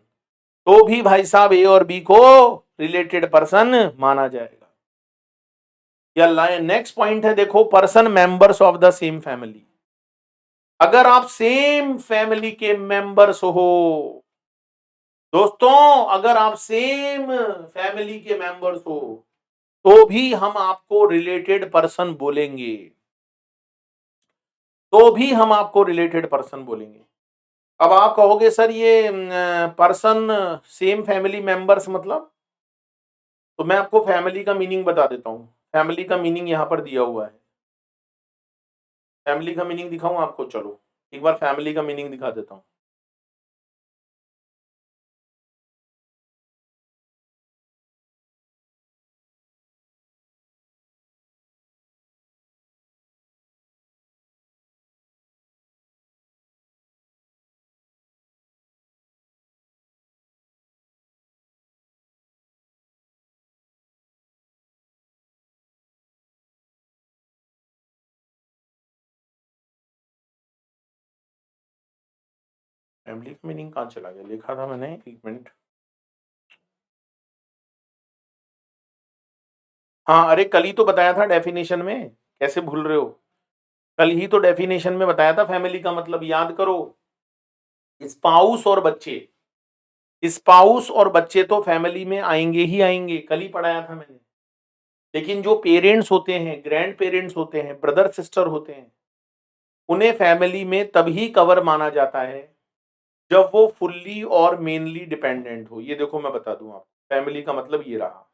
तो भी भाई साहब ए और बी को रिलेटेड पर्सन माना जाएगा। या नेक्स्ट पॉइंट है, देखो, person members of the same family. अगर आप सेम फैमिली के मेंबर्स हो दोस्तों, अगर आप सेम फैमिली के मेंबर्स हो, तो भी हम आपको रिलेटेड पर्सन बोलेंगे, तो भी हम आपको रिलेटेड पर्सन बोलेंगे। अब आप कहोगे सर ये पर्सन सेम फैमिली मेंबर्स मतलब, तो मैं आपको फैमिली का मीनिंग बता देता हूं। फैमिली का मीनिंग यहां पर दिया हुआ है। फैमिली का मीनिंग दिखाऊं आपको, चलो एक बार फैमिली का मीनिंग दिखा देता हूं। फैमिली का मीनिंग कहाँ चला गया, लिखा था मैंने, एक मिनट। हाँ, अरे कल ही तो बताया था डेफिनेशन में, कैसे भूल रहे हो? कल ही तो डेफिनेशन में बताया था फैमिली का मतलब, याद करो। स्पाउस और बच्चे, स्पाउस और बच्चे तो फैमिली में आएंगे ही आएंगे, कल ही पढ़ाया था मैंने। लेकिन जो पेरेंट्स होते हैं, ग्रैंड पेरेंट्स होते हैं, ब्रदर सिस्टर होते हैं, उन्हें फैमिली में तभी कवर माना जाता है जब वो फुल्ली और मेनली डिपेंडेंट हो। ये देखो मैं बता दूं आपको, फैमिली का मतलब ये रहा।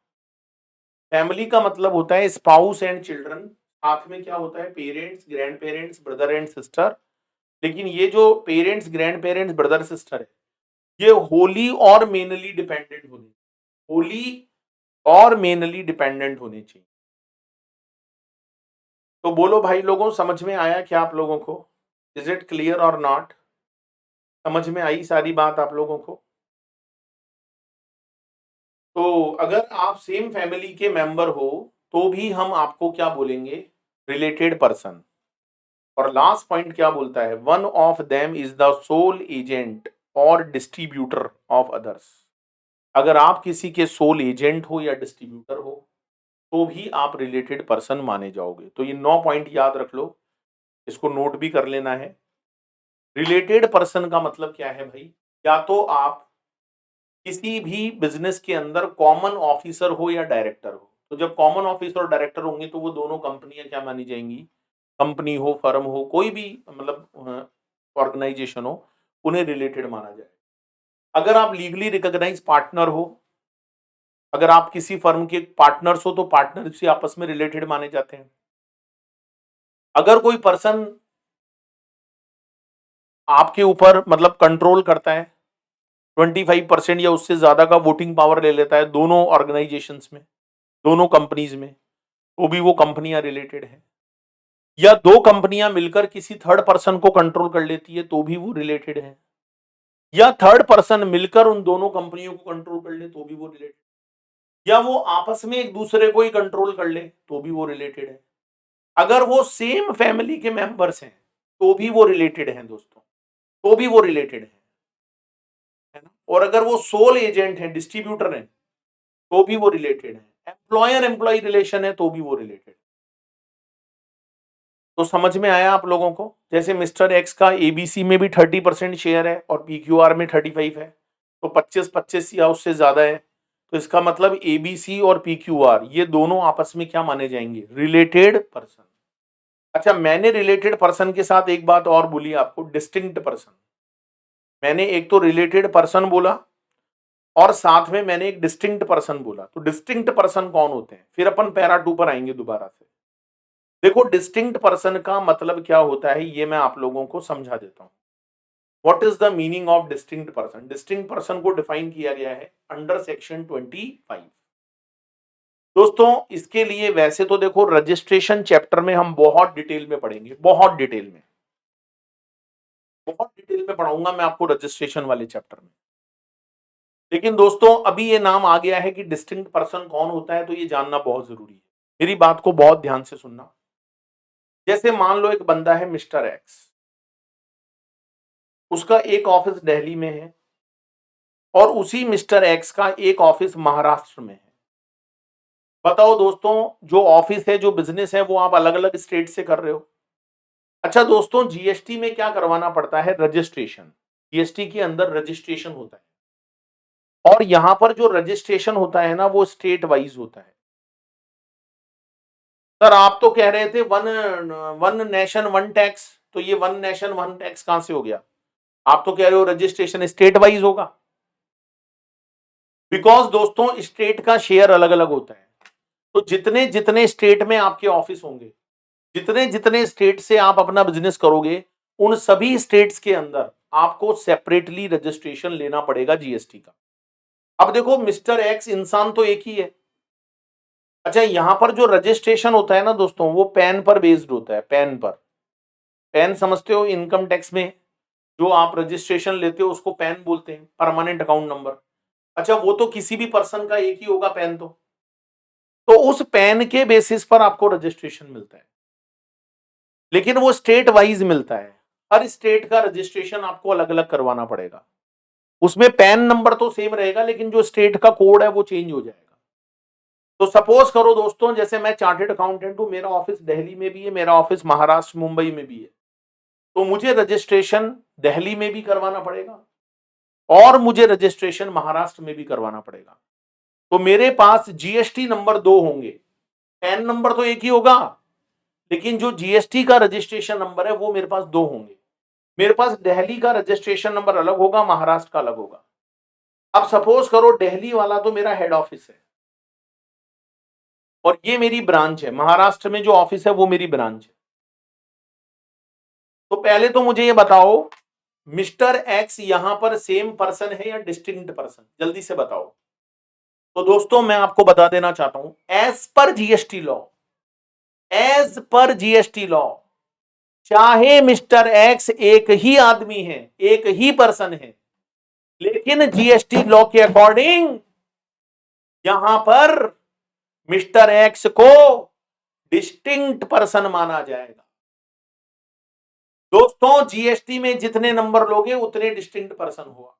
फैमिली का मतलब होता है स्पाउस एंड चिल्ड्रन, साथ में क्या होता है, parents, grand parents, brother and sister. लेकिन ये जो parents, grand parents, brother sister है, ये होली और मेनली डिपेंडेंट होने, होली और मेनली डिपेंडेंट होने चाहिए। तो बोलो भाई लोगों, समझ में आया क्या आप लोगों को? इज इट क्लियर और नॉट? समझ में आई सारी बात आप लोगों को? तो अगर आप सेम फैमिली के मेंबर हो तो भी हम आपको क्या बोलेंगे, रिलेटेड पर्सन। और लास्ट पॉइंट क्या बोलता है, one of them is the sole agent or distributor of others. अगर आप किसी के सोल एजेंट हो या डिस्ट्रीब्यूटर हो तो भी आप रिलेटेड पर्सन माने जाओगे। तो ये 9 पॉइंट याद रख लो, इसको नोट भी कर लेना है। रिलेटेड पर्सन का मतलब क्या है भाई, या तो आप किसी भी बिजनेस के अंदर कॉमन ऑफिसर हो या डायरेक्टर हो। तो जब कॉमन ऑफिसर और डायरेक्टर होंगे तो वो दोनों कंपनियां क्या मानी जाएंगी, कंपनी हो, फर्म हो, कोई भी मतलब ऑर्गेनाइजेशन हो, उन्हें रिलेटेड माना जाए। अगर आप लीगली रिकॉग्नाइज पार्टनर हो, अगर आप किसी फर्म के पार्टनर्स हो तो पार्टनर से आपस में रिलेटेड माने जाते हैं। अगर कोई पर्सन आपके ऊपर मतलब कंट्रोल करता है, 25% या उससे ज्यादा का वोटिंग पावर ले लेता है दोनों ऑर्गेनाइजेशंस में, दोनों कंपनीज में, तो भी वो कंपनियां रिलेटेड है। या दो कंपनियां मिलकर किसी थर्ड पर्सन को कंट्रोल कर लेती है तो भी वो रिलेटेड है। या थर्ड पर्सन मिलकर उन दोनों कंपनियों को कंट्रोल कर ले तो भी वो रिलेटेड। या वो आपस में एक दूसरे को ही कंट्रोल कर ले तो भी वो रिलेटेड है। अगर वो सेम फैमिली के मेंबर्स हैं तो भी वो रिलेटेड हैं दोस्तों, तो भी वो रिलेटेड है ना। और अगर वो सोल एजेंट है, डिस्ट्रीब्यूटर है, तो भी वो रिलेटेड है। एम्प्लॉयर एम्प्लॉय रिलेशन है तो भी वो रिलेटेड। तो समझ में आया आप लोगों को? जैसे मिस्टर एक्स का एबीसी में भी 30% शेयर है और पीक्यूआर में 35 है, तो 25-25 या उससे ज्यादा है। तो इसका मतलब एबीसी और पीक्यूआर ये दोनों आपस में क्या माने जाएंगे, रिलेटेड पर्सन। अच्छा, मैंने रिलेटेड पर्सन के साथ एक बात और बोली आपको, डिस्टिंक्ट पर्सन। मैंने एक तो रिलेटेड पर्सन बोला और साथ में मैंने एक डिस्टिंक्ट पर्सन बोला। तो डिस्टिंक्ट पर्सन कौन होते हैं, फिर अपन पैरा 2 पर आएंगे दोबारा से। देखो डिस्टिंक्ट पर्सन का मतलब क्या होता है ये मैं आप लोगों को समझा देता हूं। What is the meaning of distinct person? Distinct person को डिफाइन किया गया है अंडर सेक्शन 25। दोस्तों इसके लिए वैसे तो देखो रजिस्ट्रेशन चैप्टर में हम बहुत डिटेल में पढ़ेंगे, बहुत डिटेल में, बहुत डिटेल में पढ़ाऊंगा मैं आपको रजिस्ट्रेशन वाले चैप्टर में। लेकिन दोस्तों अभी ये नाम आ गया है कि डिस्टिंक्ट पर्सन कौन होता है तो ये जानना बहुत जरूरी है। मेरी बात को बहुत ध्यान से सुनना। जैसे मान लो एक बंदा है मिस्टर एक्स, उसका एक ऑफिस दिल्ली में है और उसी मिस्टर एक्स का एक ऑफिस महाराष्ट्र में है। बताओ दोस्तों, जो ऑफिस है, जो बिजनेस है, वो आप अलग अलग स्टेट से कर रहे हो। अच्छा दोस्तों, जीएसटी में क्या करवाना पड़ता है, रजिस्ट्रेशन। जीएसटी के अंदर रजिस्ट्रेशन होता है और यहां पर जो रजिस्ट्रेशन होता है ना वो स्टेट वाइज होता है। सर आप तो कह रहे थे one one nation one tax, तो ये वन नेशन वन टैक्स कहां से हो गया? आप तो कह रहे हो रजिस्ट्रेशन स्टेट वाइज होगा। बिकॉज दोस्तों स्टेट का शेयर अलग अलग होता है। तो जितने जितने स्टेट में आपके ऑफिस होंगे, जितने जितने स्टेट से आप अपना बिजनेस करोगे, उन सभी स्टेट्स के अंदर आपको सेपरेटली रजिस्ट्रेशन लेना पड़ेगा जीएसटी का। अब देखो मिस्टर एक्स इंसान तो एक ही है। अच्छा, यहां पर जो रजिस्ट्रेशन होता है ना दोस्तों, वो पैन पर बेस्ड होता है, पैन पर। पैन समझते हो, इनकम टैक्स में जो आप रजिस्ट्रेशन लेते हो उसको पैन बोलते हैं, परमानेंट अकाउंट नंबर। अच्छा, वो तो किसी भी पर्सन का एक ही होगा पैन, तो उस पैन के बेसिस पर आपको रजिस्ट्रेशन मिलता है, लेकिन वो स्टेट वाइज मिलता है। हर स्टेट का रजिस्ट्रेशन आपको अलग अलग करवाना पड़ेगा। उसमें पैन नंबर तो सेम रहेगा, लेकिन जो स्टेट का कोड है वो चेंज हो जाएगा। तो सपोज करो दोस्तों, जैसे मैं चार्टेड अकाउंटेंट हूं, मेरा ऑफिस दिल्ली में भी है, मेरा ऑफिस महाराष्ट्र मुंबई में भी है, तो मुझे रजिस्ट्रेशन दिल्ली में भी करवाना पड़ेगा और मुझे रजिस्ट्रेशन महाराष्ट्र में भी करवाना पड़ेगा। तो मेरे पास जीएसटी नंबर 2 होंगे, पैन नंबर तो एक ही होगा, लेकिन जो जीएसटी का रजिस्ट्रेशन नंबर है वो मेरे पास 2 होंगे। मेरे पास दिल्ली का रजिस्ट्रेशन नंबर अलग होगा, महाराष्ट्र का अलग होगा। अब सपोज करो दिल्ली वाला तो मेरा हेड ऑफिस है और ये मेरी ब्रांच है, महाराष्ट्र में जो ऑफिस है वो मेरी ब्रांच है। तो पहले तो मुझे ये बताओ, मिस्टर एक्स यहां पर सेम पर्सन है या डिस्टिंक्ट पर्सन, जल्दी से बताओ। तो दोस्तों मैं आपको बता देना चाहता हूं, एज पर जीएसटी लॉ, चाहे मिस्टर एक्स एक ही आदमी है, एक ही पर्सन है, लेकिन जीएसटी लॉ के अकॉर्डिंग यहां पर मिस्टर एक्स को डिस्टिंक्ट पर्सन माना जाएगा। दोस्तों जीएसटी में जितने नंबर लोगे उतने डिस्टिंक्ट पर्सन हुआ।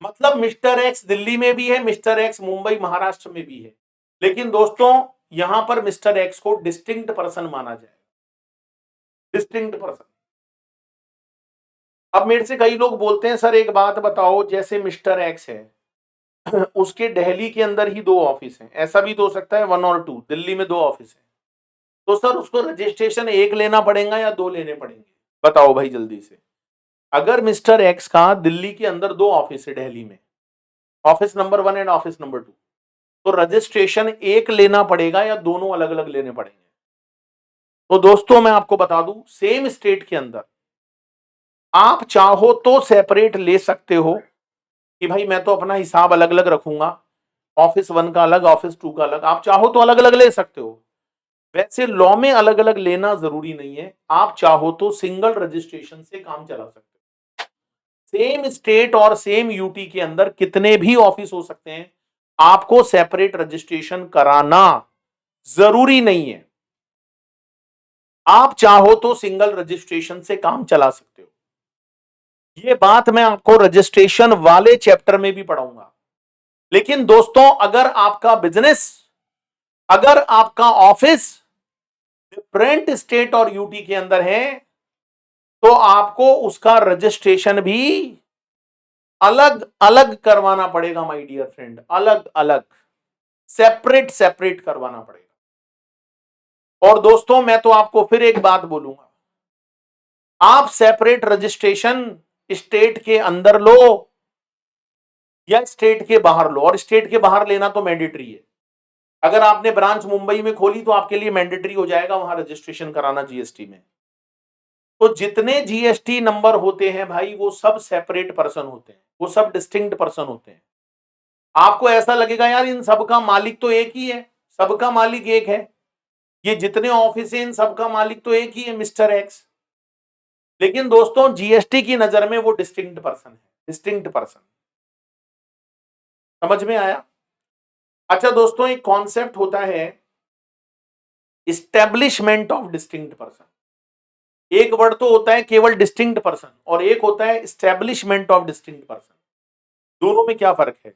मतलब मिस्टर एक्स दिल्ली में भी है, मिस्टर एक्स मुंबई महाराष्ट्र में भी है, लेकिन दोस्तों यहां पर मिस्टर एक्स को डिस्टिंक्ट पर्सन माना जाएगा, डिस्टिंक्ट पर्सन। अब मेरे से कई लोग बोलते हैं सर एक बात बताओ, जैसे मिस्टर एक्स है उसके दिल्ली के अंदर ही 2 ऑफिस हैं, ऐसा भी तो हो सकता है 1 और 2, दिल्ली में 2 ऑफिस हैं, तो सर उसको रजिस्ट्रेशन 1 लेना पड़ेगा या 2 लेने पड़ेंगे, बताओ भाई जल्दी से। अगर मिस्टर एक्स का दिल्ली के अंदर 2 ऑफिस है दिल्ली में, office number 1 and office number 2, तो रजिस्ट्रेशन 1 लेना पड़ेगा या दोनों अलग अलग लेने पड़ेंगे। तो दोस्तों मैं आपको बता दूं, सेम स्टेट के अंदर आप चाहो तो सेपरेट ले सकते हो कि भाई मैं तो अपना हिसाब अलग अलग रखूंगा, ऑफिस 1 का अलग, ऑफिस 2 का अलग, आप चाहो तो अलग अलग ले सकते हो। वैसे लॉ में अलग अलग लेना जरूरी नहीं है, आप चाहो तो सिंगल रजिस्ट्रेशन से काम चला सकते हो। सेम स्टेट और सेम यूटी के अंदर कितने भी ऑफिस हो सकते हैं, आपको सेपरेट रजिस्ट्रेशन कराना जरूरी नहीं है, आप चाहो तो सिंगल रजिस्ट्रेशन से काम चला सकते हो। ये बात मैं आपको रजिस्ट्रेशन वाले चैप्टर में भी पढ़ाऊंगा। लेकिन दोस्तों अगर आपका बिजनेस, अगर आपका ऑफिस डिफरेंट स्टेट और यूटी के अंदर है, तो आपको उसका रजिस्ट्रेशन भी अलग अलग करवाना पड़ेगा माय डियर फ्रेंड, अलग अलग, सेपरेट सेपरेट करवाना पड़ेगा। और दोस्तों मैं तो आपको फिर एक बात बोलूंगा, आप सेपरेट रजिस्ट्रेशन स्टेट के अंदर लो या स्टेट के बाहर लो, और स्टेट के बाहर लेना तो मैंडेटरी है। अगर आपने ब्रांच मुंबई में खोली तो आपके लिए मैंडेटरी हो जाएगा वहां रजिस्ट्रेशन कराना जीएसटी में। तो जितने जीएसटी नंबर होते हैं भाई वो सब सेपरेट पर्सन होते हैं, वो सब डिस्टिंक्ट पर्सन होते हैं। आपको ऐसा लगेगा यार इन सबका मालिक तो एक ही है, सबका मालिक एक है, ये जितने ऑफिस हैं इन सबका मालिक तो एक ही है, मिस्टर एक्स। लेकिन दोस्तों जीएसटी की नजर में वो डिस्टिंक्ट पर्सन है, डिस्टिंक्ट पर्सन। समझ में आया? अच्छा दोस्तों एक कॉन्सेप्ट होता है इस्टेब्लिशमेंट ऑफ डिस्टिंक्ट पर्सन। एक वर्ड तो होता है केवल डिस्टिंक्ट पर्सन और एक होता है इस्टेब्लिशमेंट ऑफ डिस्टिंक्ट पर्सन। दोनों में क्या फर्क है?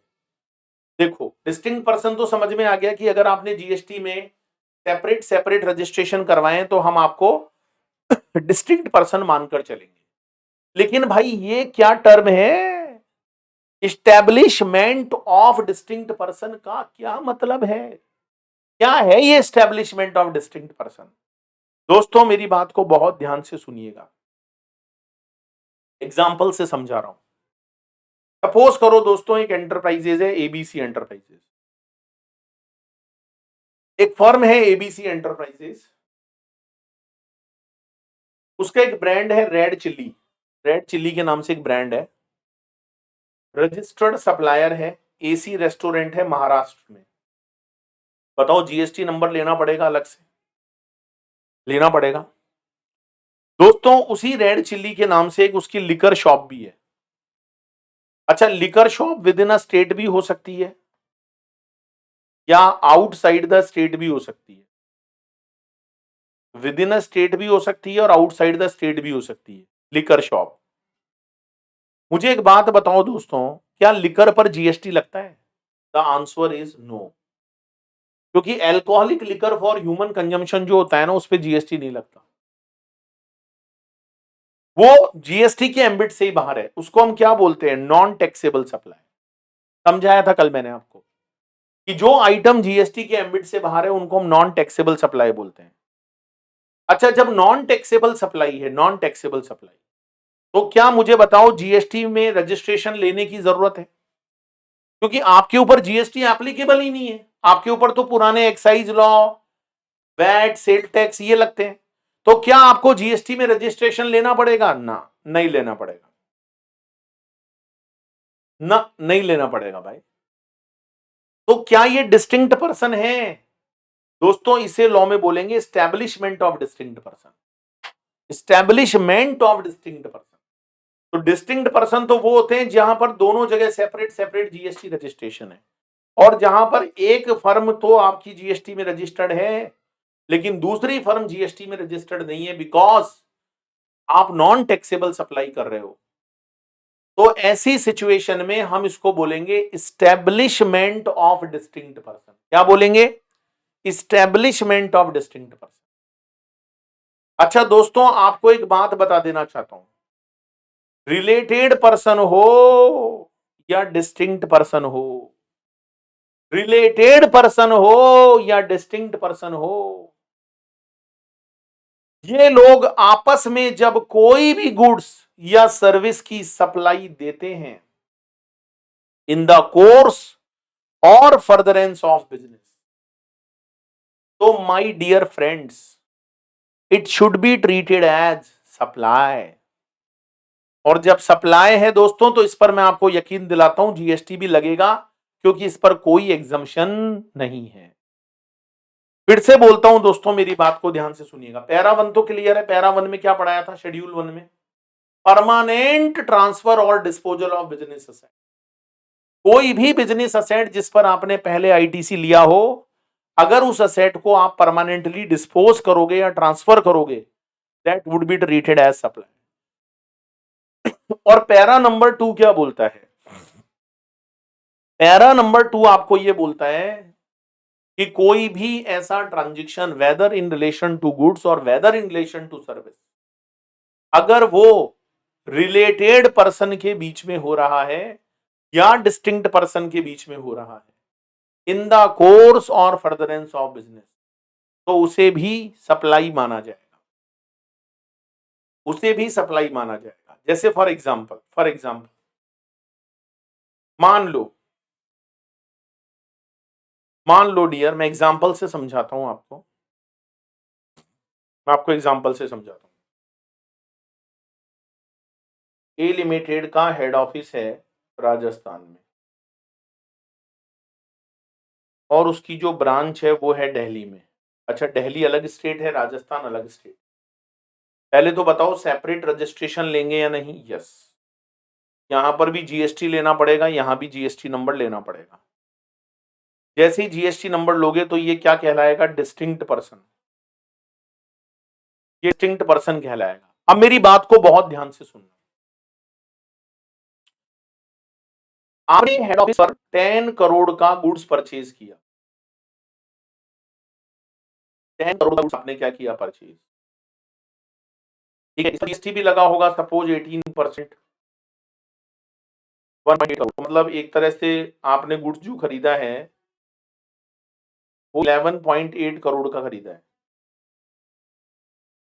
देखो डिस्टिंक्ट पर्सन तो समझ में आ गया कि अगर आपने जीएसटी में सेपरेट सेपरेट रजिस्ट्रेशन करवाए तो हम आपको डिस्टिंक्ट पर्सन मानकर चलेंगे। लेकिन भाई ये क्या टर्म है इस्टेब्लिशमेंट ऑफ डिस्टिंक्ट पर्सन, का क्या मतलब है? क्या है ये एस्टेब्लिशमेंट ऑफ डिस्टिंक्ट पर्सन? दोस्तों मेरी बात को बहुत ध्यान से सुनिएगा, एग्जाम्पल से समझा रहा हूं। सपोज करो दोस्तों एक एंटरप्राइजेज है एबीसी एंटरप्राइजेज, एक फर्म है एबीसी एंटरप्राइजेज, उसका एक ब्रांड है रेड चिल्ली, रेड चिल्ली के नाम से एक ब्रांड है, रजिस्टर्ड सप्लायर है, एसी रेस्टोरेंट है महाराष्ट्र में। बताओ जीएसटी नंबर लेना पड़ेगा अलग से, लेना पड़ेगा। दोस्तों उसी रेड चिल्ली के नाम से एक उसकी लिकर शॉप भी है। अच्छा liquor shop with in a state भी हो सकती है या आउटसाइड द स्टेट भी हो सकती है। विद इन अ स्टेट भी हो सकती है और आउटसाइड द स्टेट भी हो सकती है। Liquor shop. मुझे एक बात बताओ दोस्तों, क्या लिकर पर जीएसटी लगता है? द आंसर इज नो, क्योंकि alcoholic liquor for human consumption जो होता है ना, उस पर जीएसटी नहीं लगता। वो जीएसटी के एम्बिट से ही बाहर है। उसको हम क्या बोलते हैं? Non taxable supply. समझाया था कल मैंने आपको कि जो आइटम जीएसटी के एम्बिट से बाहर है उनको हम नॉन टैक्सेबल सप्लाई बोलते हैं। अच्छा, जब नॉन टैक्सेबल सप्लाई है, नॉन टैक्सेबल सप्लाई, तो क्या मुझे बताओ जीएसटी में रजिस्ट्रेशन लेने की जरूरत है? क्योंकि आपके ऊपर जीएसटी एप्लीकेबल ही नहीं है। आपके ऊपर तो पुराने excise law, VAT, sale tax ये लगते हैं। तो क्या आपको जीएसटी में रजिस्ट्रेशन लेना पड़ेगा? ना, नहीं लेना पड़ेगा। ना, नहीं लेना पड़ेगा भाई। तो क्या ये डिस्टिंक्ट पर्सन है? दोस्तों, इसे लॉ में बोलेंगे establishment of distinct person. Establishment of distinct person. तो डिस्टिंक्ट पर्सन तो वो होते हैं जहां पर दोनों जगह सेपरेट सेपरेट जीएसटी रजिस्ट्रेशन है, और जहां पर एक फर्म तो आपकी जीएसटी में रजिस्टर्ड है लेकिन दूसरी फर्म जीएसटी में रजिस्टर्ड नहीं है, बिकॉज आप नॉन टैक्सेबल सप्लाई कर रहे हो। तो ऐसी सिचुएशन में हम इसको बोलेंगे इस्टेब्लिशमेंट ऑफ डिस्टिंक्ट पर्सन। क्या बोलेंगे? Establishment of distinct person. अच्छा दोस्तों, आपको एक बात बता देना चाहता हूं, रिलेटेड पर्सन हो या डिस्टिंक्ट पर्सन हो, रिलेटेड पर्सन हो या डिस्टिंक्ट पर्सन हो, ये लोग आपस में जब कोई भी गुड्स या सर्विस की सप्लाई देते हैं इन द कोर्स और फर्दरेंस ऑफ बिजनेस, तो my dear friends, it should be treated as supply. और जब सप्लाई है दोस्तों, तो इस पर मैं आपको यकीन दिलाता हूं जीएसटी भी लगेगा, क्योंकि इस पर कोई एग्जम्पशन नहीं है। फिर से बोलता हूं दोस्तों, मेरी बात को ध्यान से सुनिएगा। पैरा 1 तो क्लियर है। पैरा 1 में क्या पढ़ाया था? शेड्यूल 1 में परमानेंट ट्रांसफर और डिस्पोजल ऑफ बिजनेस असेट। कोई भी बिजनेस असेट जिस पर आपने पहले आईटीसी लिया हो, अगर उस असेट को आप परमानेंटली डिस्पोज करोगे या ट्रांसफर करोगे, that would be treated as supply. और पैरा नंबर 2 क्या बोलता है? पैरा नंबर 2 आपको यह बोलता है कि कोई भी ऐसा transaction, whether in relation to goods और whether in relation to service, अगर वो रिलेटेड पर्सन के बीच में हो रहा है या डिस्टिंक्ट पर्सन के बीच में हो रहा है इन द कोर्स और फर्दरेंस ऑफ बिजनेस, तो उसे भी सप्लाई माना जाएगा। उसे भी सप्लाई माना जाएगा। जैसे फॉर एग्जांपल मान लो डियर, मैं एग्जांपल से समझाता हूं आपको। मैं आपको एग्जांपल से समझाता हूं। ए लिमिटेड का हेड ऑफिस है राजस्थान में, और उसकी जो ब्रांच है वो है दिल्ली में। अच्छा, दिल्ली अलग स्टेट है, राजस्थान अलग स्टेट। पहले तो बताओ, सेपरेट रजिस्ट्रेशन लेंगे या नहीं? यस। यहां पर भी जीएसटी लेना पड़ेगा, यहां भी जीएसटी नंबर लेना पड़ेगा। जैसे ही जीएसटी नंबर लोगे तो ये क्या कहलाएगा? Distinct person. ये डिस्टिंक्ट पर्सन कहलाएगा। अब मेरी बात को बहुत ध्यान से सुनना। आपने हेड ऑफिस पर 10 करोड़ का गुड्स परचेज किया। 10 करोड़ का गुड्स आपने क्या किया? परचेज। ठीक है, इस पर जीएसटी भी लगा होगा, सपोज 18%, 1.8 करोड़। मतलब एक तरह से आपने गुड्स जो खरीदा है वो 11.8 करोड़ का खरीदा है।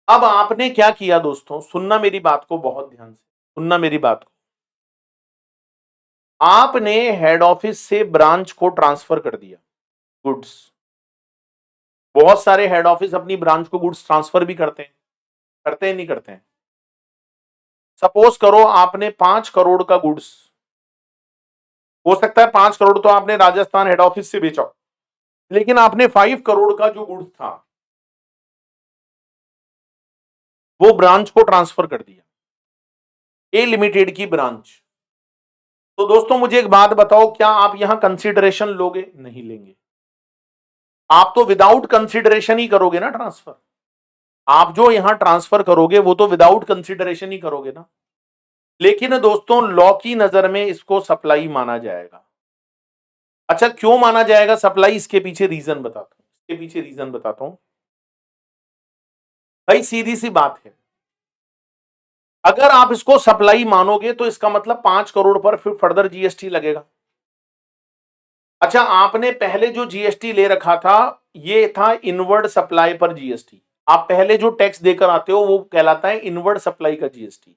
अब आपने क्या किया दोस्तों? सुनना मेरी बात को बहुत ध्यान से, सुनना मेरी बात को। आपने हेड ऑफिस से ब्रांच को ट्रांसफर कर दिया गुड्स। बहुत सारे हेड ऑफिस अपनी ब्रांच को गुड्स ट्रांसफर भी करते हैं नहीं करते हैं? सपोज करो आपने 5 करोड़ का गुड्स, हो सकता है 5 करोड़ तो आपने राजस्थान हेड ऑफिस से बेचा, लेकिन आपने 5 करोड़ का जो गुड्स था वो ब्रांच को ट्रांसफर कर दिया, ए लिमिटेड की ब्रांच। तो दोस्तों मुझे एक बात बताओ, क्या आप यहां कंसीडरेशन लोगे? नहीं लेंगे। आप तो विदाउट कंसीडरेशन ही करोगे ना ट्रांसफर। आप जो यहां ट्रांसफर करोगे वो तो विदाउट कंसिडरेशन ही करोगे ना। लेकिन दोस्तों लॉ की नजर में इसको सप्लाई माना जाएगा। अच्छा क्यों माना जाएगा सप्लाई, इसके पीछे रीजन बताता हूं, इसके पीछे रीजन बताता हूं। भाई सीधी सी बात है, अगर आप इसको सप्लाई मानोगे तो इसका मतलब 5 करोड़ पर फिर फर्दर जीएसटी लगेगा। अच्छा आपने पहले जो जीएसटी ले रखा था ये था इनवर्ड सप्लाई पर जीएसटी, आप पहले जो टैक्स देकर आते हो वो कहलाता है इनवर्ड सप्लाई का जीएसटी।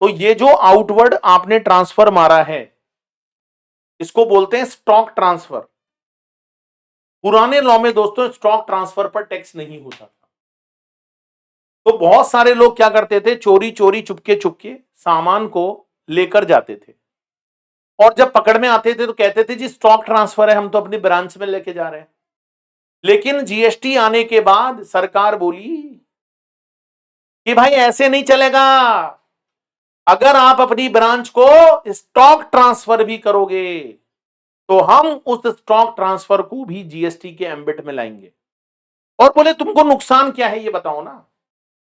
तो ये जो आउटवर्ड आपने ट्रांसफर मारा है इसको बोलते हैं स्टॉक ट्रांसफर। पुराने लॉ में दोस्तों स्टॉक ट्रांसफर पर टैक्स नहीं होता था। तो बहुत सारे लोग क्या करते थे, चोरी चोरी चुपके चुपके सामान को लेकर जाते थे और जब पकड़ में आते थे तो कहते थे जी स्टॉक ट्रांसफर है, हम तो अपनी ब्रांच में लेके जा रहे हैं। लेकिन जीएसटी आने के बाद सरकार बोली कि भाई ऐसे नहीं चलेगा, अगर आप अपनी ब्रांच को स्टॉक ट्रांसफर भी करोगे तो हम उस स्टॉक ट्रांसफर को भी जीएसटी के एम्बिट में लाएंगे। और बोले तुमको नुकसान क्या है ये बताओ ना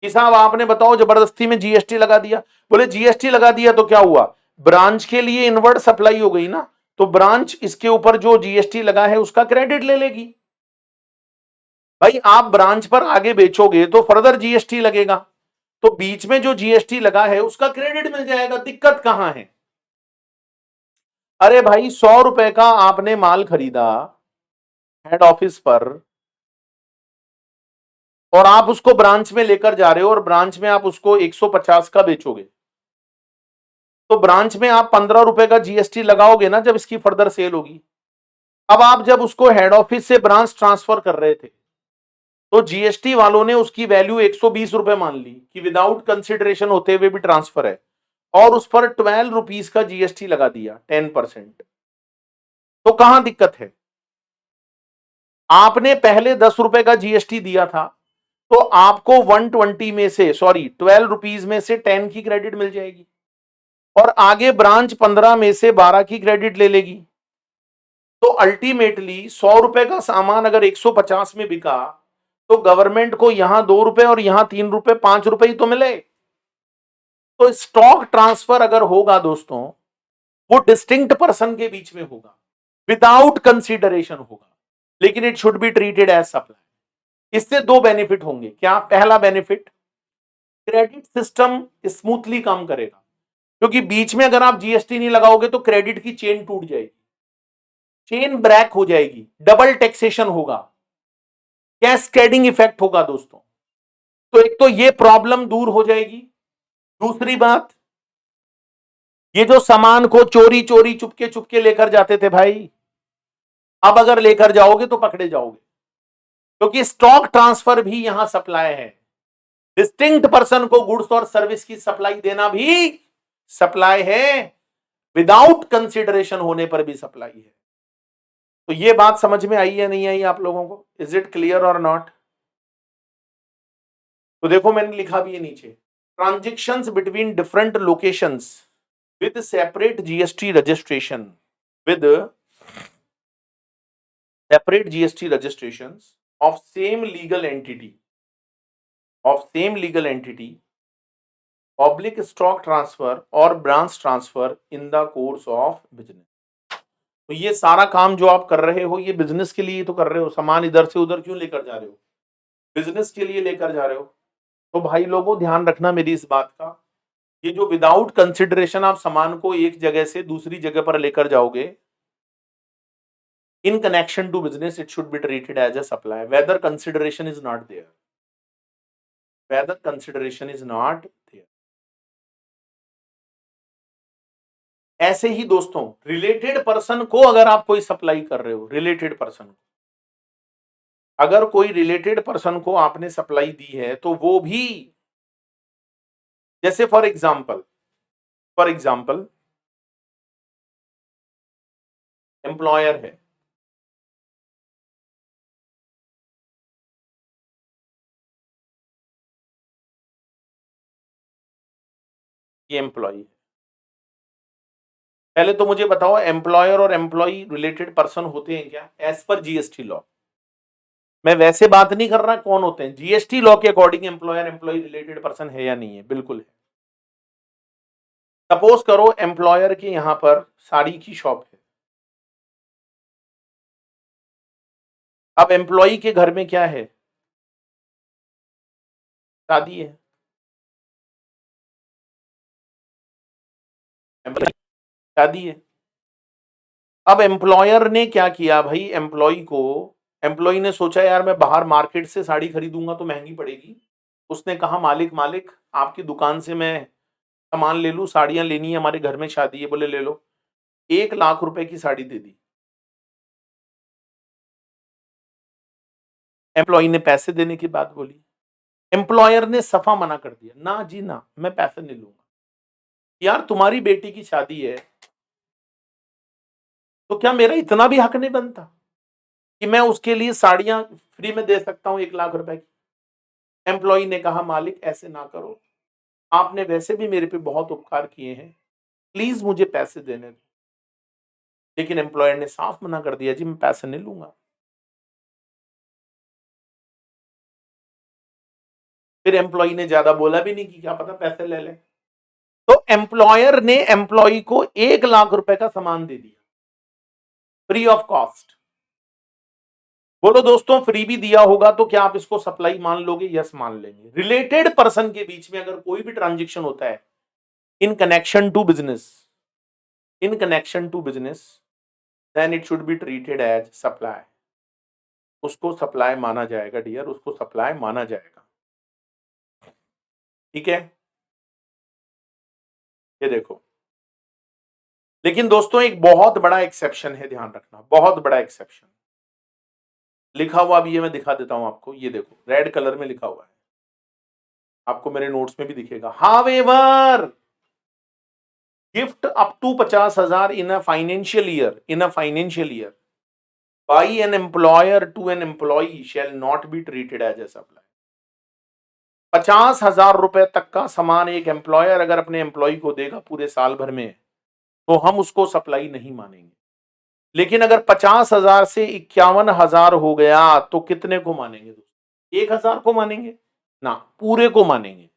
कि साहब आपने बताओ जबरदस्ती में जीएसटी लगा दिया। बोले जीएसटी लगा दिया तो क्या हुआ, ब्रांच के लिए इनवर्ड सप्लाई हो गई ना, तो ब्रांच इसके ऊपर जो जीएसटी लगा है उसका क्रेडिट ले लेगी। भाई आप ब्रांच पर आगे बेचोगे तो फर्दर जीएसटी लगेगा, तो बीच में जो जीएसटी लगा है उसका क्रेडिट मिल जाएगा, दिक्कत कहां है। अरे भाई 100 रुपए का आपने माल खरीदा हेड ऑफिस पर और आप उसको ब्रांच में लेकर जा रहे हो और ब्रांच में आप उसको 150 का बेचोगे, तो ब्रांच में आप 15 रुपए का जीएसटी लगाओगे ना जब इसकी फर्दर सेल होगी। अब आप जब उसको हेड ऑफिस से ब्रांच ट्रांसफर कर रहे थे तो जीएसटी वालों ने उसकी वैल्यू 120 रुपए मान ली कि विदाउट कंसिडरेशन होते हुए भी ट्रांसफर है, और उस पर 12 रुपीज का जीएसटी लगा दिया 10%। तो कहां दिक्कत है, आपने पहले 10 रुपए का जीएसटी दिया था तो आपको 120 में से सॉरी 12 रुपीज में से 10 की क्रेडिट मिल जाएगी और आगे ब्रांच 15 में से 12 की क्रेडिट ले लेगी। तो अल्टीमेटली 100 रुपए का सामान अगर 150 में बिका तो गवर्नमेंट को यहां 2 रुपए और यहां 3 रुपए 5 रुपए ही तो मिले। तो स्टॉक ट्रांसफर अगर होगा दोस्तों वो डिस्टिंक्ट पर्सन के बीच में होगा, विदाउट कंसीडरेशन होगा, लेकिन it should be treated as supply. इससे दो बेनिफिट होंगे। क्या, पहला बेनिफिट क्रेडिट सिस्टम स्मूथली काम करेगा, क्योंकि बीच में अगर आप जीएसटी नहीं लगाओगे तो क्रेडिट की चेन टूट जाएगी, चेन ब्रेक हो जाएगी, डबल टैक्सेशन होगा, कैस्केडिंग इफेक्ट होगा दोस्तों। तो एक तो ये प्रॉब्लम दूर हो जाएगी। दूसरी बात, ये जो सामान को चोरी चोरी चुपके चुपके लेकर जाते थे भाई, अब अगर लेकर जाओगे तो पकड़े जाओगे, क्योंकि स्टॉक ट्रांसफर भी यहां सप्लाई है। डिस्टिंक्ट पर्सन को गुड्स और सर्विस की सप्लाई देना भी सप्लाई है, विदाउट कंसिडरेशन होने पर भी सप्लाई है। तो ये बात समझ में आई या नहीं आई आप लोगों को, इज इट क्लियर और नॉट। तो देखो मैंने लिखा भी है नीचे, transactions between different locations with separate GST registration, with separate GST registrations of same legal entity, public stock transfer or branch transfer in the course of business। तो ये सारा काम जो आप कर रहे हो ये बिजनेस के लिए तो कर रहे हो, सामान इधर से उधर क्यों लेकर जा रहे हो, बिजनेस के लिए लेकर जा रहे हो। तो भाई लोगों ध्यान रखना मेरी इस बात का, ये जो विदाउट कंसिडरेशन आप सामान को एक जगह से दूसरी जगह पर लेकर जाओगे, in connection to business it should be treated as a supply whether consideration is not there, whether consideration is not there। ऐसे ही दोस्तों रिलेटेड पर्सन को अगर आप कोई सप्लाई कर रहे हो, रिलेटेड पर्सन को, अगर कोई रिलेटेड पर्सन को आपने सप्लाई दी है तो वो भी, जैसे फॉर एग्जांपल एम्प्लॉयर है, ये एम्प्लॉय है। पहले तो मुझे बताओ एम्प्लॉयर और एम्प्लॉय रिलेटेड पर्सन होते हैं क्या एज पर जीएसटी लॉ। मैं वैसे बात नहीं कर रहा कौन होते हैं, जीएसटी लॉ के according employer employee related person है या नहीं है, बिल्कुल है। सपोज करो एम्प्लॉयर के यहां पर साड़ी की शॉप है, अब एम्प्लॉय के घर में क्या है, शादी है, शादी है। अब एम्प्लॉयर ने क्या किया भाई, एम्प्लॉय ने सोचा यार मैं बाहर मार्केट से साड़ी खरीदूंगा तो महंगी पड़ेगी, उसने कहा मालिक मालिक आपकी दुकान से मैं सामान ले लूं, साड़ियां लेनी है, हमारे घर में शादी है, बोले ले लो, 1 लाख रुपए की साड़ी दे दी। एम्प्लॉय ने पैसे देने की बात बोली, एम्प्लॉयर ने सफा मना कर दिया, ना जी ना, मैं पैसे नहीं लूंगा। यार तुम्हारी बेटी की शादी है तो क्या मेरा इतना भी हक नहीं बनता कि मैं उसके लिए साड़ियां फ्री में दे सकता हूं 1 लाख रुपए की। एम्प्लॉय ने कहा मालिक ऐसे ना करो, आपने वैसे भी मेरे पे बहुत उपकार किए हैं, प्लीज मुझे पैसे देने दो। लेकिन एम्प्लॉयर ने साफ मना कर दिया, जी मैं पैसे नहीं लूंगा। फिर एम्प्लॉय ने ज्यादा बोला भी नहीं कि क्या पता पैसे ले ले, तो एम्प्लॉयर ने एम्प्लॉय को 1 लाख रुपए का सामान दे दिया फ्री ऑफ कॉस्ट। बोलो दोस्तों, फ्री भी दिया होगा तो क्या आप इसको सप्लाई मान लोगे? यस मान लेंगे। रिलेटेड पर्सन के बीच में अगर कोई भी ट्रांजेक्शन होता है in connection to business, then it should be treated as supply. उसको सप्लाई माना जाएगा डियर, उसको सप्लाई माना जाएगा। ठीक है, ये देखो। लेकिन दोस्तों एक बहुत बड़ा एक्सेप्शन है, ध्यान रखना, बहुत बड़ा एक्सेप्शन लिखा हुआ भी, ये मैं दिखा देता हूं आपको, ये देखो रेड कलर में लिखा हुआ है, आपको मेरे नोट्स में भी दिखेगा। However gift up to 50,000 in a financial year by an employer to an employee shall not be treated as a supply. 50,000 रुपए तक का सामान एक एम्प्लॉयर अगर अपने एम्प्लॉय को देगा पूरे साल भर में, तो हम उसको सप्लाई नहीं मानेंगे। लेकिन अगर 50,000 से 51,000 हो गया तो कितने को मानेंगे दोस्तों? 1,000 को मानेंगे ना, पूरे को मानेंगे,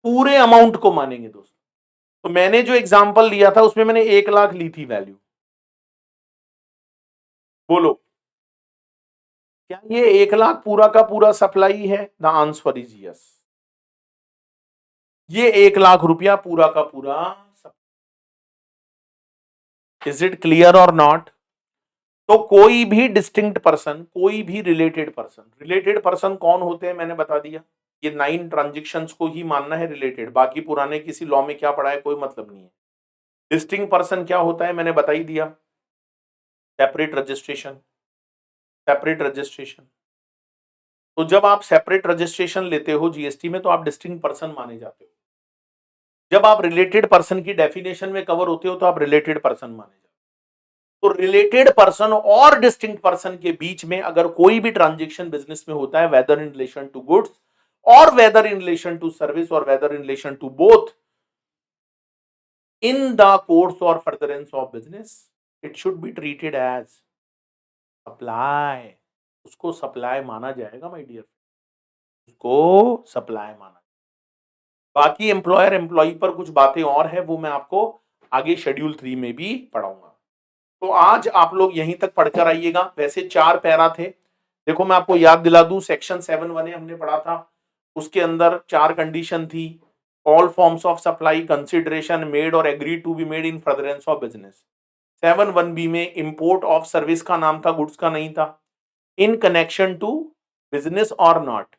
पूरे अमाउंट को मानेंगे दोस्तों। तो मैंने जो एग्जांपल लिया था उसमें मैंने 1 लाख ली थी वैल्यू। बोलो क्या ये 1 लाख पूरा का पूरा सप्लाई है? The answer is yes. ये 1 लाख रुपया पूरा का पूरा। इज इट क्लियर और नॉट? तो कोई भी डिस्टिंक्ट पर्सन, कोई भी रिलेटेड पर्सन कौन होते हैं मैंने बता दिया, ये 9 ट्रांजेक्शंस को ही मानना है रिलेटेड, बाकी पुराने किसी लॉ में क्या पड़ा है कोई मतलब नहीं है। डिस्टिंक्ट पर्सन क्या होता है मैंने बता ही दिया, सेपरेट रजिस्ट्रेशन, सेपरेट रजिस्ट्रेशन। तो जब आप सेपरेट रजिस्ट्रेशन लेते हो जीएसटी में तो आप डिस्टिंक्ट पर्सन माने जाते हो। जब आप रिलेटेड पर्सन की डेफिनेशन में कवर होते हो तो आप रिलेटेड पर्सन माने जाते हो। तो रिलेटेड पर्सन और डिस्टिंक्ट पर्सन के बीच में अगर कोई भी ट्रांजेक्शन बिजनेस में होता है, whether in relation to goods और whether in relation to service और whether in relation to both in the course और furtherance of business, it should be treated as supply. उसको सप्लाई माना जाएगा माय डियर, उसको सप्लाई माना। बाकी एम्प्लॉयर एम्प्लॉई पर कुछ बातें और है, वो मैं आपको आगे शेड्यूल 3 में भी पढ़ाऊंगा। तो आज आप लोग यहीं तक पढ़कर आइएगा। वैसे 4 पैरा थे, देखो मैं आपको याद दिला दूं, सेक्शन 7(1) हमने पढ़ा था, उसके अंदर 4 कंडीशन थी। All forms of supply consideration made और agree to be made in furtherance of business. 7(1)(b) में इंपोर्ट ऑफ सर्विस का नाम था, गुड्स का नहीं था। In connection to business or not,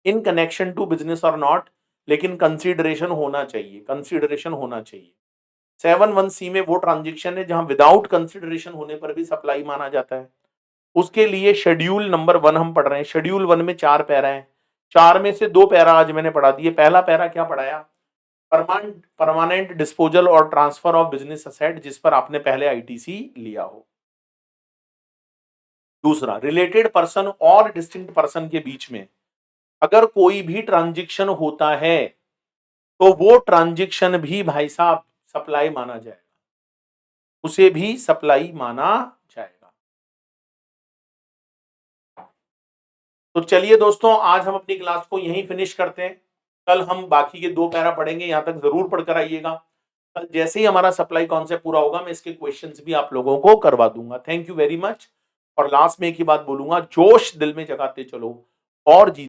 in connection to business or not, लेकिन कंसीडरेशन होना चाहिए, कंसीडरेशन होना चाहिए। 7(1)(c) में वो ट्रांजेक्शन है जहां विदाउट कंसीडरेशन होने पर भी सप्लाई माना जाता है। उसके लिए शेड्यूल नंबर 1 हम पढ़ रहे हैं। शेड्यूल 1 में 4 पैरा हैं, 4 में से 2 पैरा आज मैंने पढ़ा दिए। पहला पैरा क्या पढ़ाया? परमानेंट डिस्पोजल और ट्रांसफर ऑफ बिजनेस असेट, जिस पर आपने पहले आईटीसी लिया हो। दूसरा, रिलेटेड पर्सन और डिस्टिंक्ट पर्सन के बीच में अगर कोई भी ट्रांजेक्शन होता है तो वो ट्रांजेक्शन भी भाई साहब सप्लाई माना जाएगा, उसे भी सप्लाई माना जाएगा। तो चलिए दोस्तों, आज हम अपनी क्लास को यहीं फिनिश करते हैं। कल हम बाकी के 2 पैरा पढ़ेंगे, यहाँ तक ज़रूर पढ़कर आइएगा। कल जैसे ही हमारा सप्लाई कॉन्सेप्ट पूरा होगा, मैं इसके क्वेश्चंस भी आप लोगों को करवा दूँगा। Thank you very much. और लास्ट में एक ही बात बोलूँगा, जोश दिल में जगाते चलो और जी